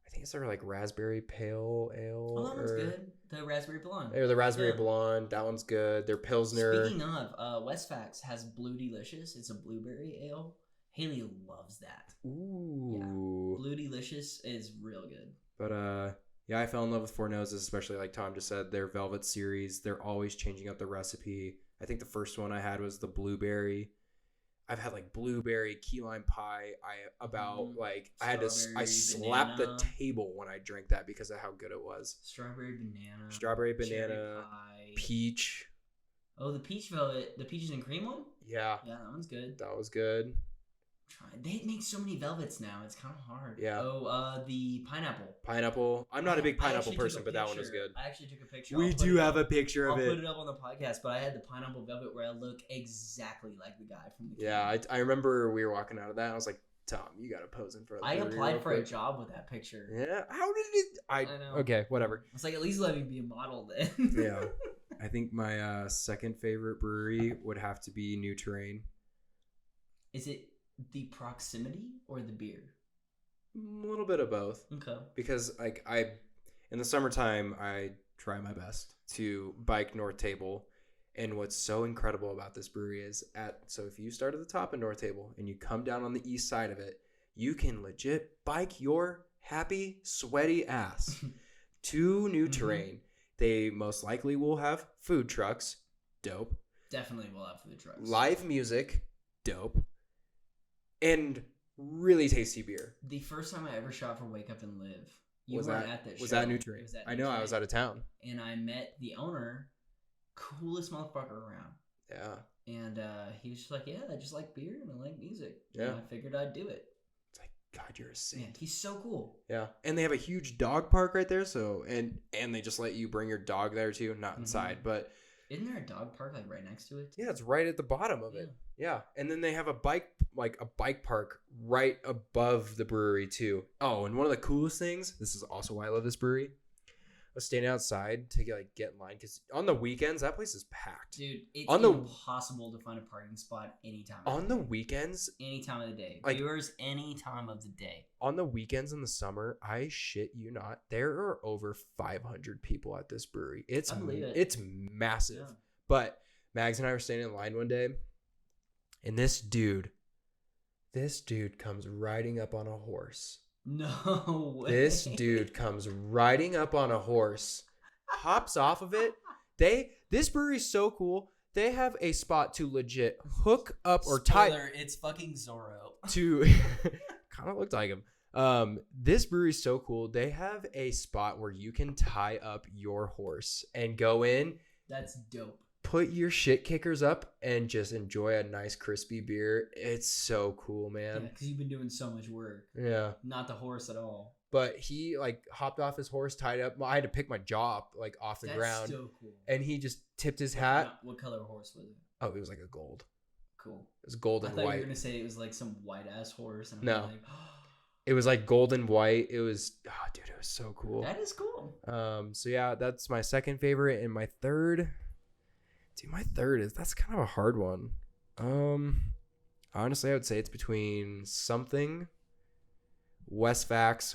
think it's their like raspberry pale ale. Oh, that one's good. The raspberry blonde. Or the raspberry blonde. That one's good. Their Pilsner. Speaking of, Westfax has Blue Delicious. It's a blueberry ale. Haley loves that. Ooh. Yeah. Blue Delicious is real good. But I fell in love with Four Noses, especially like Tom just said, their Velvet series. They're always changing up the recipe. I think the first one I had was the blueberry. I've had like blueberry key lime pie. I slapped the table when I drank that because of how good it was. Strawberry banana, peach. Oh, the peach velvet, the peaches and cream one? Yeah. Yeah, that one's good. That was good. They make so many velvets now. It's kind of hard. Yeah. Oh, the pineapple. Pineapple. I'm not a big pineapple person, but that one was good. I actually took a picture. We do have a picture of it. I'll put it up on the podcast, but I had the pineapple velvet where I look exactly like the guy from the Yeah, I remember we were walking out of that. And I was like, Tom, you got to pose in front of the I applied for a job with that picture. Yeah? How did it? I know. Okay, whatever. It's like, at least let me be a model then. Yeah. I think my second favorite brewery would have to be New Terrain. Is it the proximity or the beer? A little bit of both. Okay. Because like in the summertime, I try my best to bike North Table, and what's so incredible about this brewery is so if you start at the top of North Table and you come down on the east side of it, you can legit bike your happy, sweaty ass to New Terrain. They most likely will have food trucks. Dope. Definitely will have food trucks. Live music. Dope. And really tasty beer. The first time I ever shot for Wake Up and Live, you weren't at that show. Was that New Terrain? I know, I was out of town. And I met the owner, coolest motherfucker around. Yeah. And he was just like, yeah, I just like beer and I like music. Yeah. And I figured I'd do it. It's like, God, you're a saint. Yeah, he's so cool. Yeah. And they have a huge dog park right there, so and they just let you bring your dog there too, not inside, but isn't there a dog park like right next to it? Yeah, it's right at the bottom of it. Yeah. And then they have a bike park right above the brewery too. Oh, and one of the coolest things, this is also why I love this brewery. I was standing outside to get in line because on the weekends that place is packed. Dude, it's impossible to find a parking spot anytime. On the weekends, any time of the day. Like, viewers, any time of the day. On the weekends in the summer, I shit you not, there are over 500 people at this brewery. I believe it. It's massive. Yeah. But Mags and I were standing in line one day, and this dude comes riding up on a horse. No way. This dude comes riding up on a horse, hops off of it. This brewery's so cool. They have a spot to legit hook up or tie. Spoiler, it's fucking Zorro. To kind of looked like him. This brewery's so cool. They have a spot where you can tie up your horse and go in. That's dope. put your shit kickers up and just enjoy a nice crispy beer. It's so cool, man. Yeah, because you've been doing so much work. Yeah. Not the horse at all. But he like hopped off his horse, tied up. I had to pick my jaw up, like off the ground. That's so cool. And he just tipped his hat. What color horse was it? Oh, it was like a gold. Cool. It was gold and I thought white. you were gonna say it was like some white ass horse. And No. like, it was like gold and white. It was, oh, dude, it was so cool. That is cool. So yeah, that's my second favorite, and my third. Dude, my third that's kind of a hard one. Honestly, I would say it's between something. Westfax,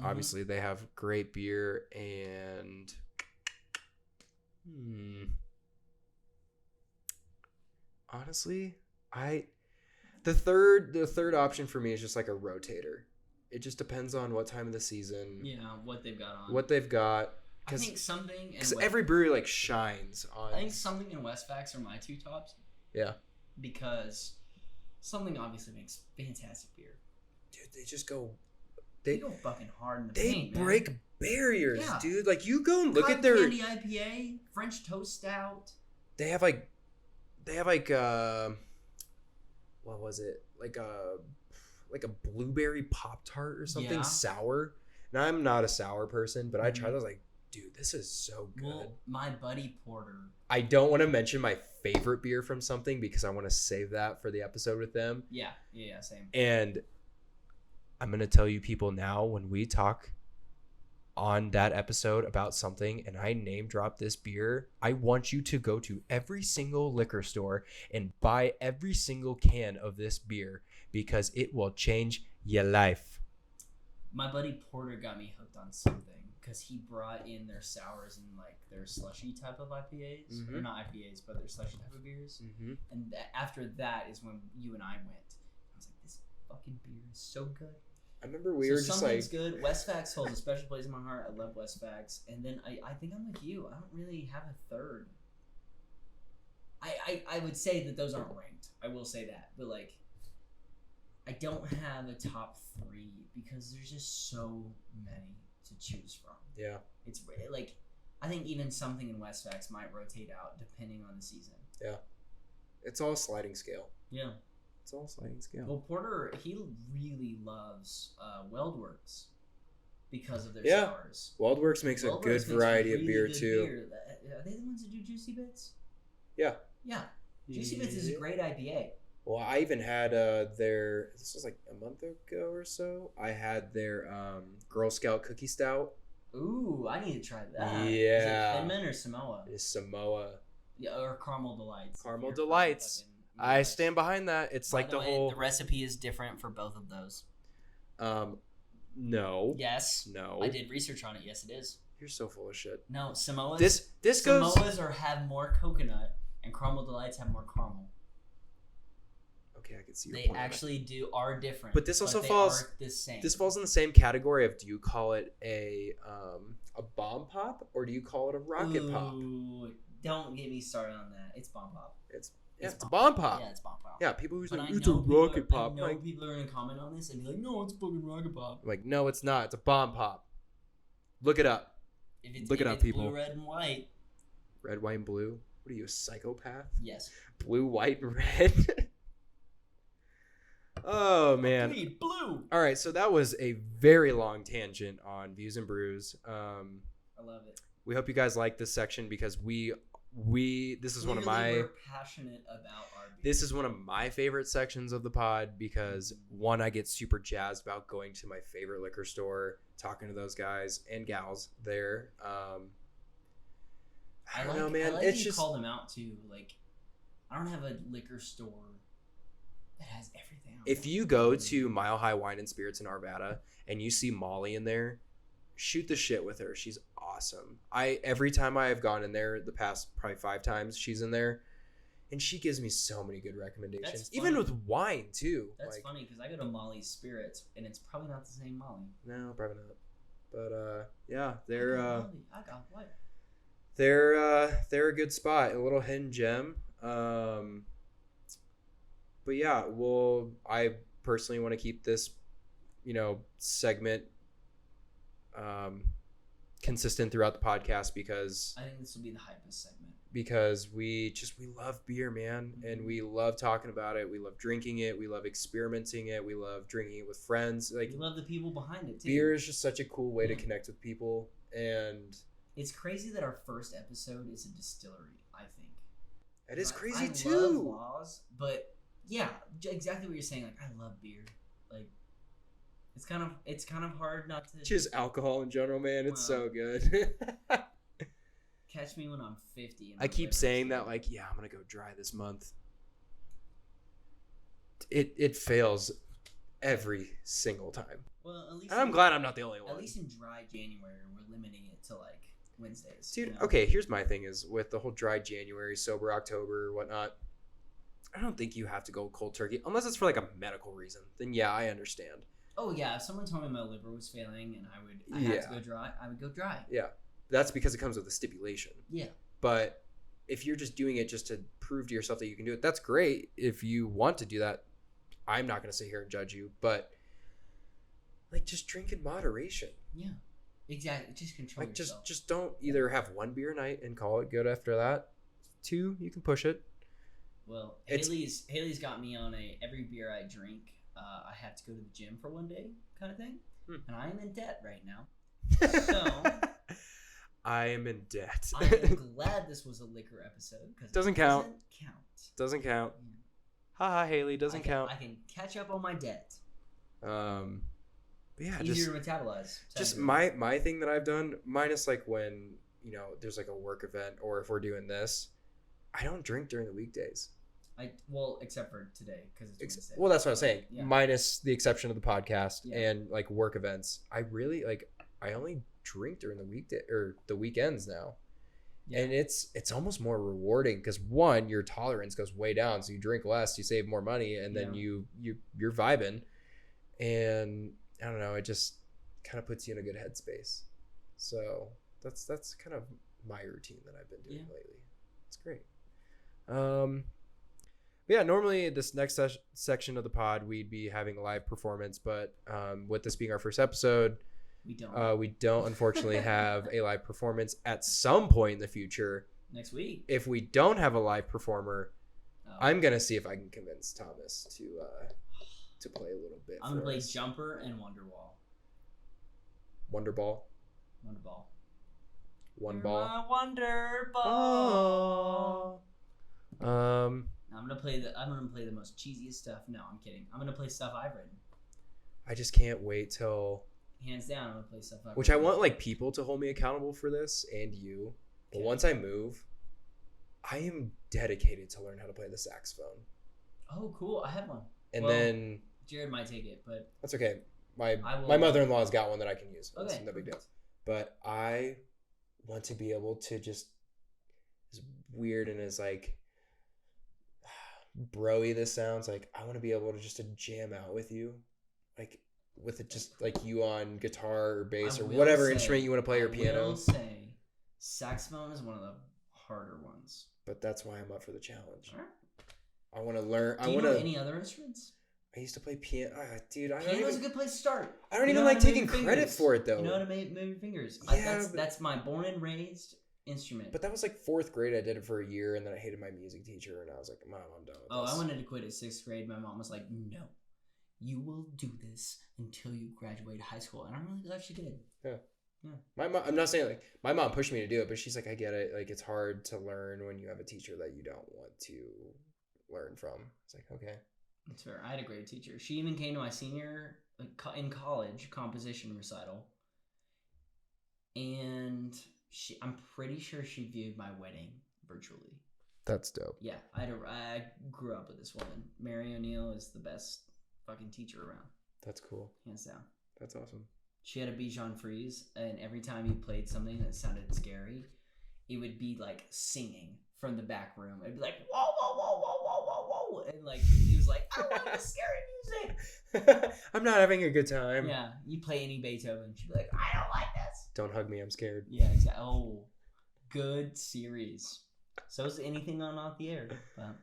obviously they have great beer, and honestly, the third option for me is just like a rotator. It just depends on what time of the season. Yeah, what they've got on. What they've got. I think something because every brewery like shines on. I think something and Westfax are my two tops. Yeah. Because something obviously makes fantastic beer. Dude, they just go. They go fucking hard in the paint, They break barriers, yeah. dude. Like you go and look Cotton at their Candy IPA, French Toast Stout. They have like what was it? Like a blueberry Pop-Tart or something sour. Now I'm not a sour person, but I tried. I was like, dude, this is so good. Well, my buddy Porter. I don't want to mention my favorite beer from something because I want to save that for the episode with them. Yeah, same. And I'm going to tell you people now, when we talk on that episode about something and I name drop this beer, I want you to go to every single liquor store and buy every single can of this beer because it will change your life. My buddy Porter got me hooked on something because he brought in their sours and like their slushy type of IPAs, or not IPAs, but their slushy type of beers. And after that is when you and I went. I was like, this fucking beer is so good. I remember we were just like, something's good. Westfax holds a special place in my heart. I love Westfax. And then I think I'm like you. I don't really have a third. I would say that those aren't ranked. I will say that, but like, I don't have a top three because there's just so many to choose from. Yeah. It's like, I think even something in Westfax might rotate out depending on the season. Yeah. It's all sliding scale. Yeah. It's all sliding scale. Well, Porter, he really loves Weldworks because of their sours. Weldworks makes a good variety of beer too. Are they the ones that do Juicy Bits? Yeah. Yeah. Juicy Bits is a great IPA. Well, I even had this was like a month ago or so. I had their Girl Scout Cookie Stout. Ooh, I need to try that. Yeah. Is it Thin Mint or Samoa? It is Samoa. Yeah, or Caramel Delights. Caramel Delights. I stand behind that. It's like the whole. The recipe is different for both of those. No. Yes. No. I did research on it. Yes, it is. You're so full of shit. No, Samoa's. This goes. Samoa's have more coconut, and Caramel Delights have more caramel. Okay, I can see your point. They actually are different. But this also falls the same. This falls in the same category of, do you call it a bomb pop or do you call it a rocket pop? Don't get me started on that. It's bomb pop. It's a bomb pop. Yeah, it's bomb pop. Yeah, people who's but like, it's a rocket pop. I know people are gonna comment on this and be like, no, it's fucking rocket pop. I'm like, no, it's not. It's a bomb pop. Look it up. Look it up, people. Blue, red, and white. Red, white, and blue. What are you, a psychopath? Yes. Blue, white, and red. Oh man. Blue. All right, so that was a very long tangent on Views and Brews. I love it. We hope you guys like this section because this is one of my. We're passionate about our beer. This is one of my favorite sections of the pod because one, I get super jazzed about going to my favorite liquor store, talking to those guys and gals there. I don't know, man. I like it's you just call them out too. Like, I don't have a liquor store that has everything. If you go to Mile High Wine and Spirits in Arvada and you see Molly in there, shoot the shit with her. She's awesome. Every time I have gone in there, the past probably 5 times, she's in there, and she gives me so many good recommendations, even with wine too. That's funny because I go to Molly's Spirits and it's probably not the same Molly. No, probably not. But yeah, they're I got what? They're a good spot, a little hidden gem. But yeah, I personally want to keep this, segment consistent throughout the podcast because I think this will be the hypest segment. because we love beer, man, and we love talking about it. We love drinking it. We love experimenting it. We love drinking it with friends. Like, we love the people behind it too. Beer is just such a cool way to connect with people, and it's crazy that our first episode is a distillery. I think it is crazy I too. love laws, but yeah, exactly what you're saying. Like, I love beer. Like, it's kind of hard not to. Just alcohol in general, man. It's so good. Catch me when I'm 50. I keep saying that, like, yeah, I'm gonna go dry this month. It fails every single time. Well, at least and I'm glad I'm not the only one. At least in dry January, we're limiting it to like Wednesdays. Dude, okay, here's my thing is with the whole dry January, sober October, whatnot. I don't think you have to go cold turkey unless it's for like a medical reason. Then yeah, I understand. Oh yeah, if someone told me my liver was failing and I had to go dry, I would go dry. Yeah. That's because it comes with a stipulation. Yeah. But if you're just doing it just to prove to yourself that you can do it, that's great. If you want to do that, I'm not going to sit here and judge you. But, like, just drink in moderation. Yeah. Exactly. Just control yourself. Just don't either have one beer a night and call it good after that. 2, you can push it. Well, Haley's got me on every beer I drink, I have to go to the gym for one day kind of thing. And I am in debt right now. So... I am in debt. I am glad this was a liquor episode because doesn't count. Doesn't count. Haha, Haley, doesn't count. I can catch up on my debt. But yeah, easier to metabolize. Just my thing that I've done, minus like when there's like a work event or if we're doing this, I don't drink during the weekdays. Except for today because it's Wednesday. Well, that's what I was saying. Yeah. Minus the exception of the podcast and like work events, I really I only drink during the weekday or the weekends now. And it's almost more rewarding because one, your tolerance goes way down, so you drink less, you save more money, and then you're vibing, and I don't know, it just kind of puts you in a good headspace. So that's kind of my routine that I've been doing lately. It's great. Normally this next section of the pod we'd be having a live performance, but with this being our first episode, we don't unfortunately have a live performance. At some point in the future, next week, if we don't have a live performer, I'm gonna see if I can convince Thomas to play a little bit. I'm gonna play Jumper and Wonderwall. Wonderball. One ball. My Wonder Ball. I'm gonna play the most cheesiest stuff. No, I'm kidding. I'm gonna play stuff I've written. I just can't wait till. Hands down, I'm gonna play stuff I've Which written. I want like people to hold me accountable for this and you. But once I move, I am dedicated to learn how to play the saxophone. Oh, cool! I have one. And then Jared might take it, but that's okay. My mother-in-law's got one that I can use. Okay, it's no big deal. But I want to be able to just as weird and as like bro-y this sounds, like I want to be able to just to jam out with you, like with it just like you on guitar or bass or whatever instrument you want to play or piano. I will say saxophone is one of the harder ones. But that's why I'm up for the challenge. Right. I want to learn. Do you know any other instruments? I used to play piano. Dude, Piano's a good place to start. I don't even like taking credit for it, though. You know how to move your fingers. Yeah, that's my born and raised instrument. But that was like 4th grade. I did it for a year, and then I hated my music teacher, and I was like, Mom, I'm done with this. I wanted to quit at 6th grade. My mom was like, no, you will do this until you graduate high school. And I'm really glad she did. Yeah. My mom, I'm not saying like my mom pushed me to do it, but she's like, I get it. Like, it's hard to learn when you have a teacher that you don't want to learn from. It's like, okay. That's fair. I had a great teacher. She even came to my senior, in college, composition recital. And I'm pretty sure she viewed my wedding virtually. That's dope. Yeah. I grew up with this woman. Mary O'Neill is the best fucking teacher around. That's cool. Hands down. That's awesome. She had a Bichon Frise, and every time he played something that sounded scary, it would be like singing from the back room. It'd be like, whoa, whoa, whoa, whoa, whoa, whoa, whoa. And like, he was like, I want the scary music. I'm not having a good time. Yeah. You play any Beethoven, she'd be like, I don't like this. Don't hug me, I'm scared. Yeah, exactly. Oh, good series. So is anything on Off the Air. But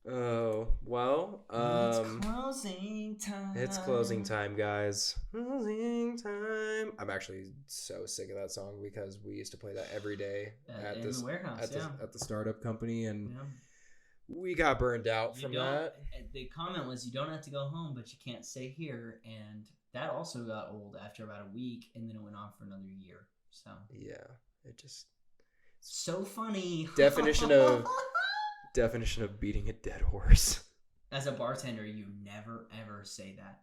Oh, well, it's closing time. It's closing time, guys. Closing time. I'm actually so sick of that song because we used to play that every day in the warehouse, at the startup company, and yeah. we got burned out from that. The comment was, you don't have to go home, but you can't stay here. And that also got old after about a week, and then it went on for another year. So yeah, it just so funny. definition of beating a dead horse. As a bartender, you never ever say that.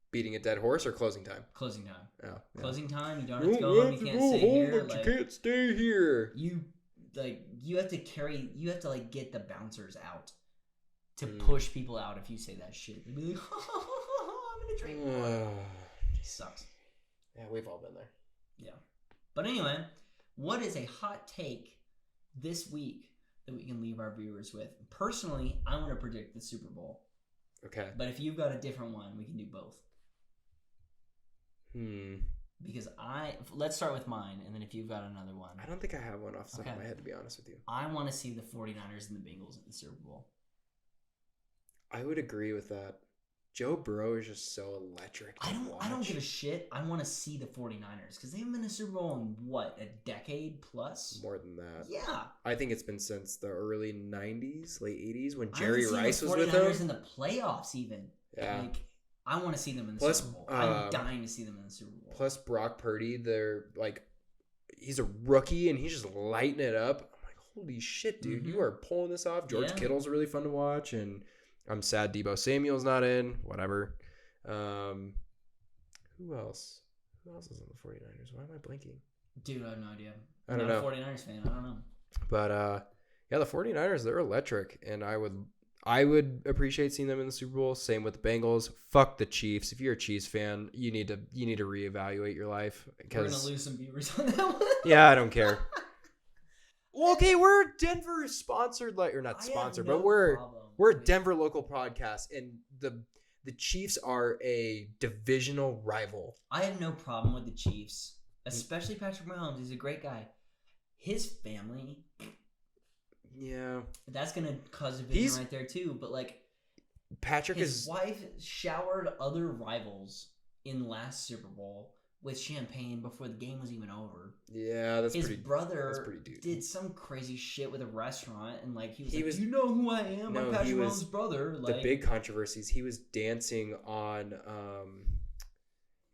Beating a dead horse or closing time? Closing time. Oh, yeah. Closing time. You don't have to go home. You can't stay here. But you can't stay here. You have to get the bouncers out to push people out if you say that shit. They'll be like, I'm gonna drink more. It sucks. Yeah, we've all been there. Yeah. But anyway, what is a hot take this week that we can leave our viewers with? Personally, I want to predict the Super Bowl. Okay. But if you've got a different one, we can do both. Because let's start with mine, and then if you've got another one. I don't think I have one off the top of my head, to be honest with you. I want to see the 49ers and the Bengals in the Super Bowl. I would agree with that. Joe Burrow is just so electric. I don't give a shit. I want to see the 49ers because they haven't been in a Super Bowl in what, a decade plus? More than that. Yeah. I think it's been since the early 90s, late 80s when Jerry Rice was with them. 49ers them. in the playoffs even. Yeah. I want to see them in the Super Bowl. I'm dying to see them in the Super Bowl. Plus Brock Purdy, he's a rookie and he's just lighting it up. I'm like, holy shit, dude, you are pulling this off. George Kittle's really fun to watch, and I'm sad Deebo Samuel's not in. Whatever. Who else? Who else is on the 49ers? Why am I blanking? Dude, I have no idea. I'm not a 49ers fan. I don't know. But the 49ers, they're electric, and I would appreciate seeing them in the Super Bowl. Same with the Bengals. Fuck the Chiefs. If you're a Chiefs fan, you need to reevaluate your life because we're gonna lose some viewers on that one. Yeah, I don't care. Well, okay, we're Denver sponsored, or not sponsored, but we're a Denver local podcast, and the Chiefs are a divisional rival. I have no problem with the Chiefs, especially Patrick Mahomes. He's a great guy. His family. Yeah. That's going to cause a division right there, too. But, his wife showered other rivals in last Super Bowl with champagne before the game was even over. Yeah, his brother did some crazy shit with a restaurant, and, he was you know who I am? I'm Patrick Mahomes' brother. The big controversies, he was dancing on,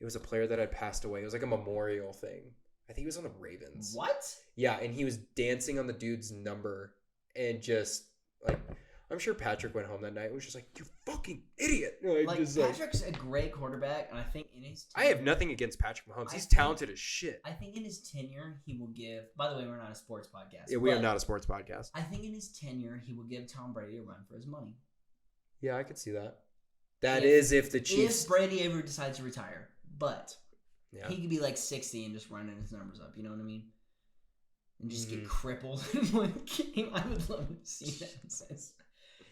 it was a player that had passed away. It was like a memorial thing. I think he was on the Ravens. What? Yeah, and he was dancing on the dude's number. And just, I'm sure Patrick went home that night and was just like, you fucking idiot. Patrick's a great quarterback, and I think in his tenure, I have nothing against Patrick Mahomes. He's talented as shit. I think in his tenure, he will give... By the way, we're not a sports podcast. Yeah, we are not a sports podcast. I think in his tenure, he will give Tom Brady a run for his money. Yeah, I could see that. If the Chiefs... If Brady ever decides to retire. But he could be 60 and just running his numbers up. You know what I mean? And just get crippled in one game. I would love to see that.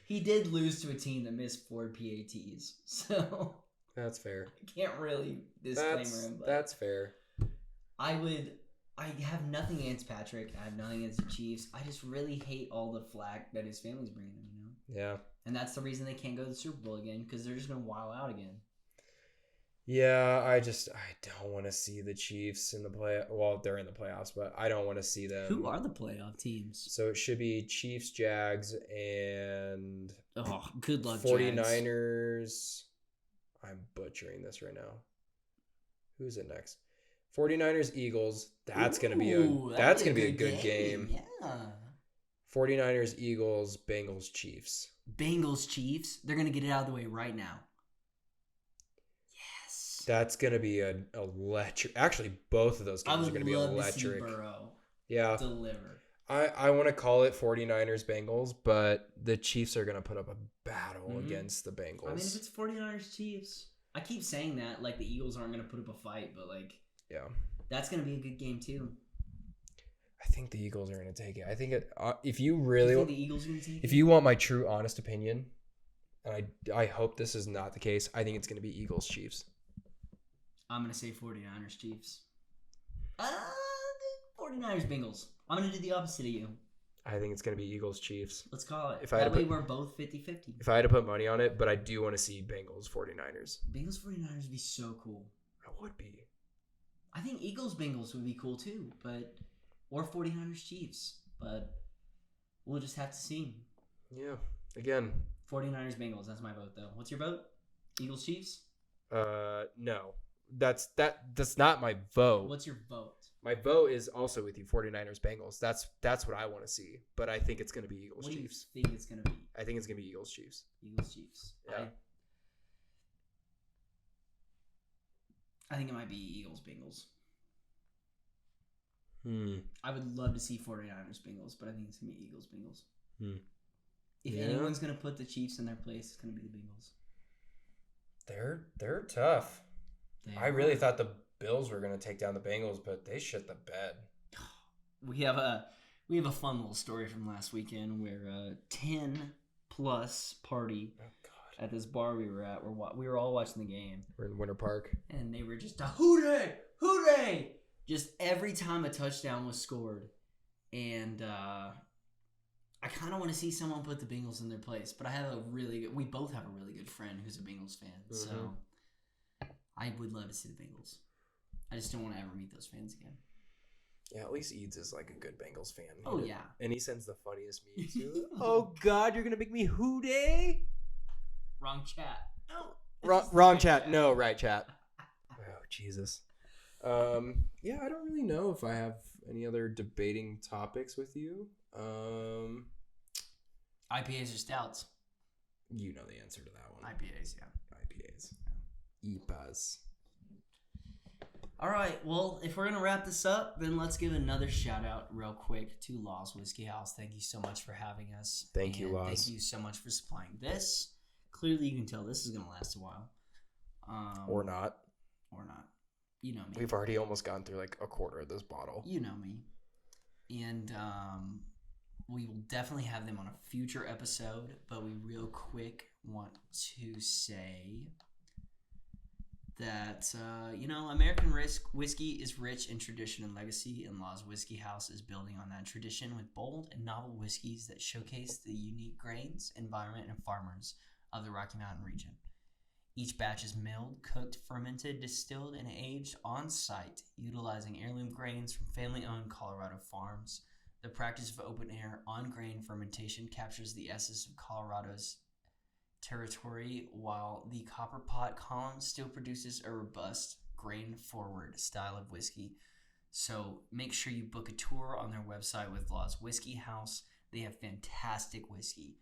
He did lose to a team that missed 4 PATs, so that's fair. I can't really disclaimer him. But that's fair. I have nothing against Patrick. I have nothing against the Chiefs. I just really hate all the flack that his family's bringing him. Yeah. And that's the reason they can't go to the Super Bowl again, because they're just gonna wild out again. Yeah, I don't want to see the Chiefs in the play. Well, they're in the playoffs, but I don't want to see them. Who are the playoff teams? So it should be Chiefs, Jags, and good luck, 49ers. Jags. I'm butchering this right now. Who's it next? 49ers, Eagles. That's gonna be a good game. Yeah. 49ers, Eagles, Bengals, Chiefs. Bengals, Chiefs. They're gonna get it out of the way right now. That's going to be an electric... Actually, both of those games are going to be electric. To see Burrow deliver. I want to call it 49ers Bengals, but the Chiefs are going to put up a battle against the Bengals. I mean, if it's 49ers Chiefs, I keep saying that the Eagles aren't going to put up a fight, but that's going to be a good game too. I think the Eagles are going to take it. I think if you really think the Eagles are going to take it? If you want my true honest opinion, and I hope this is not the case, I think it's going to be Eagles Chiefs. I'm going to say 49ers Chiefs. 49ers Bengals. I'm going to do the opposite of you. I think it's going to be Eagles Chiefs. Let's call it. That way we're both 50-50. If I had to put money on it, but I do want to see Bengals 49ers. Bengals 49ers would be so cool. It would be. I think Eagles Bengals would be cool too, or 49ers Chiefs, but we'll just have to see. Yeah. Again. 49ers Bengals, that's my vote though. What's your vote? Eagles Chiefs? No. That's not my vote. What's your vote? My vote is also with you, 49ers Bengals. That's what I want to see, but I think it's going to be Eagles Chiefs. What do you think it's going to be? I think it's going to be Eagles Chiefs. Eagles Chiefs. Yeah. I think it might be Eagles Bengals. Hmm. I would love to see 49ers Bengals, but I think it's going to be Eagles Bengals. Hmm. If anyone's going to put the Chiefs in their place, it's going to be the Bengals. They're tough. I really thought the Bills were going to take down the Bengals, but they shit the bed. We have a fun little story from last weekend where a 10+ party at this bar we were at. We were all watching the game. We're in Winter Park. And they were just a hooray, hooray! Just every time a touchdown was scored. And I kind of want to see someone put the Bengals in their place. But we both have a really good friend who's a Bengals fan. Mm-hmm. So I would love to see the Bengals. I just don't want to ever meet those fans again. Yeah, at least Eads is like a good Bengals fan. Oh, yeah. And he sends the funniest memes too. Oh, God, you're going to make me hooday? Wrong chat. No. Wrong chat. No, right chat. Oh, Jesus. Yeah, I don't really know if I have any other debating topics with you. IPAs or stouts? You know the answer to that one. IPAs, yeah. IPAs. IPAs. All right, well, if we're going to wrap this up, then let's give another shout out real quick to Law's Whiskey House. Thank you so much for having us. Thank you, Laws. Thank you so much for supplying this. Clearly, you can tell this is going to last a while. Or not. Or not. You know me. We've already almost gone through like a quarter of this bottle. You know me. And we will definitely have them on a future episode, but we real quick want to say that, American whiskey is rich in tradition and legacy, and Law's Whiskey House is building on that tradition with bold and novel whiskeys that showcase the unique grains, environment, and farmers of the Rocky Mountain region. Each batch is milled, cooked, fermented, distilled, and aged on site, utilizing heirloom grains from family-owned Colorado farms. The practice of open-air, on-grain fermentation captures the essence of Colorado's territory, while the copper pot column still produces a robust, grain-forward style of whiskey. So make sure you book a tour on their website with Law's Whiskey House. They have fantastic whiskey.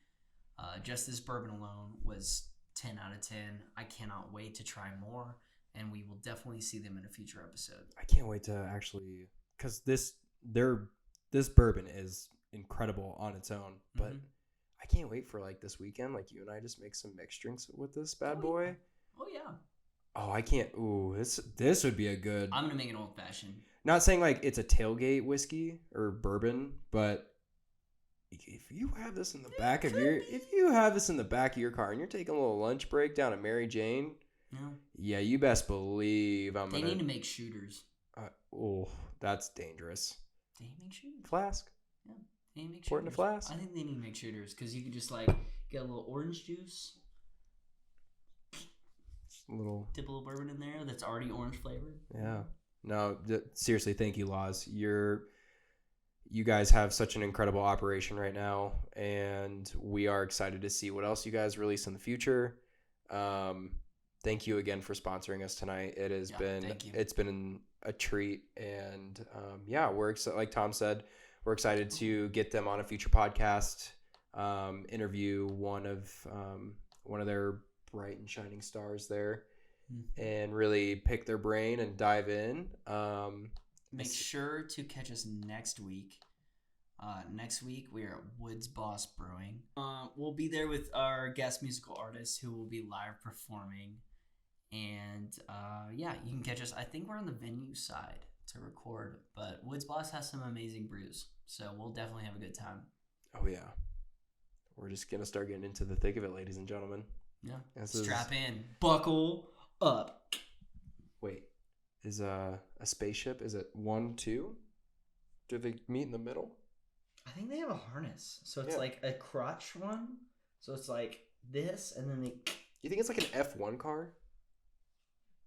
Just this bourbon alone was 10 out of 10. I cannot wait to try more, and we will definitely see them in a future episode. I can't wait to actually, because this bourbon is incredible on its own, but I can't wait for like this weekend, like you and I just make some mixed drinks with this bad boy. Oh yeah. Oh, I can't. Ooh, this would be a good. I'm gonna make an old fashioned. Not saying like it's a tailgate whiskey or bourbon, but if you have this in the back of your car and you're taking a little lunch break down at Mary Jane, yeah, you best believe They need to make shooters. That's dangerous. They need to make shooters. Flask. Yeah, they need to make shooters. Pour it in a flask. I think they need to make shooters because you could just get a little orange juice. Dip a little bourbon in there that's already orange flavored. Yeah. No, seriously, thank you, Laws. You guys have such an incredible operation right now, and we are excited to see what else you guys release in the future. Thank you again for sponsoring us tonight. It's been a treat, and we're excited. Like Tom said, we're excited to get them on a future podcast, interview one of their bright and shining stars there, and really pick their brain and dive in. Make sure to catch us next week. Next week, we are at Woods Boss Brewing. We'll be there with our guest musical artists who will be live performing. And, you can catch us. I think we're on the venue side to record. But Woods Boss has some amazing brews. So we'll definitely have a good time. Oh, yeah. We're just going to start getting into the thick of it, ladies and gentlemen. Yeah. Strap in. Buckle up. Wait. Is a spaceship, is it 1, 2? Do they meet in the middle? I think they have a harness. So it's Yeah. like a crotch one. So it's like this, and then they... You think it's like an F1 car?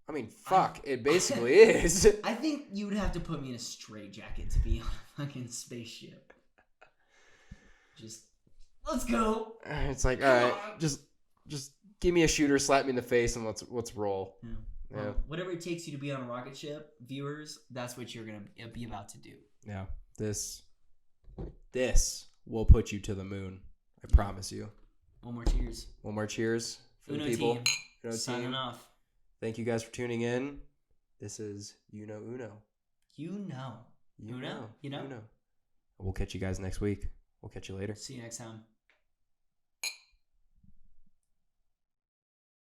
I mean, fuck, it basically is. I think you would have to put me in a straitjacket to be on a fucking spaceship. Just, let's go. It's like, all right, just give me a shooter, slap me in the face, and let's roll. Yeah. Yeah. Well, whatever it takes you to be on a rocket ship, viewers, that's what you're going to be about to do. Yeah. This will put you to the moon. I promise you. One more cheers. One more cheers for Uno the people. team. Uno Signing team. off. Thank you guys for tuning in. This is Uno. You know. Uno. We'll catch you guys next week. We'll catch you later. See you next time.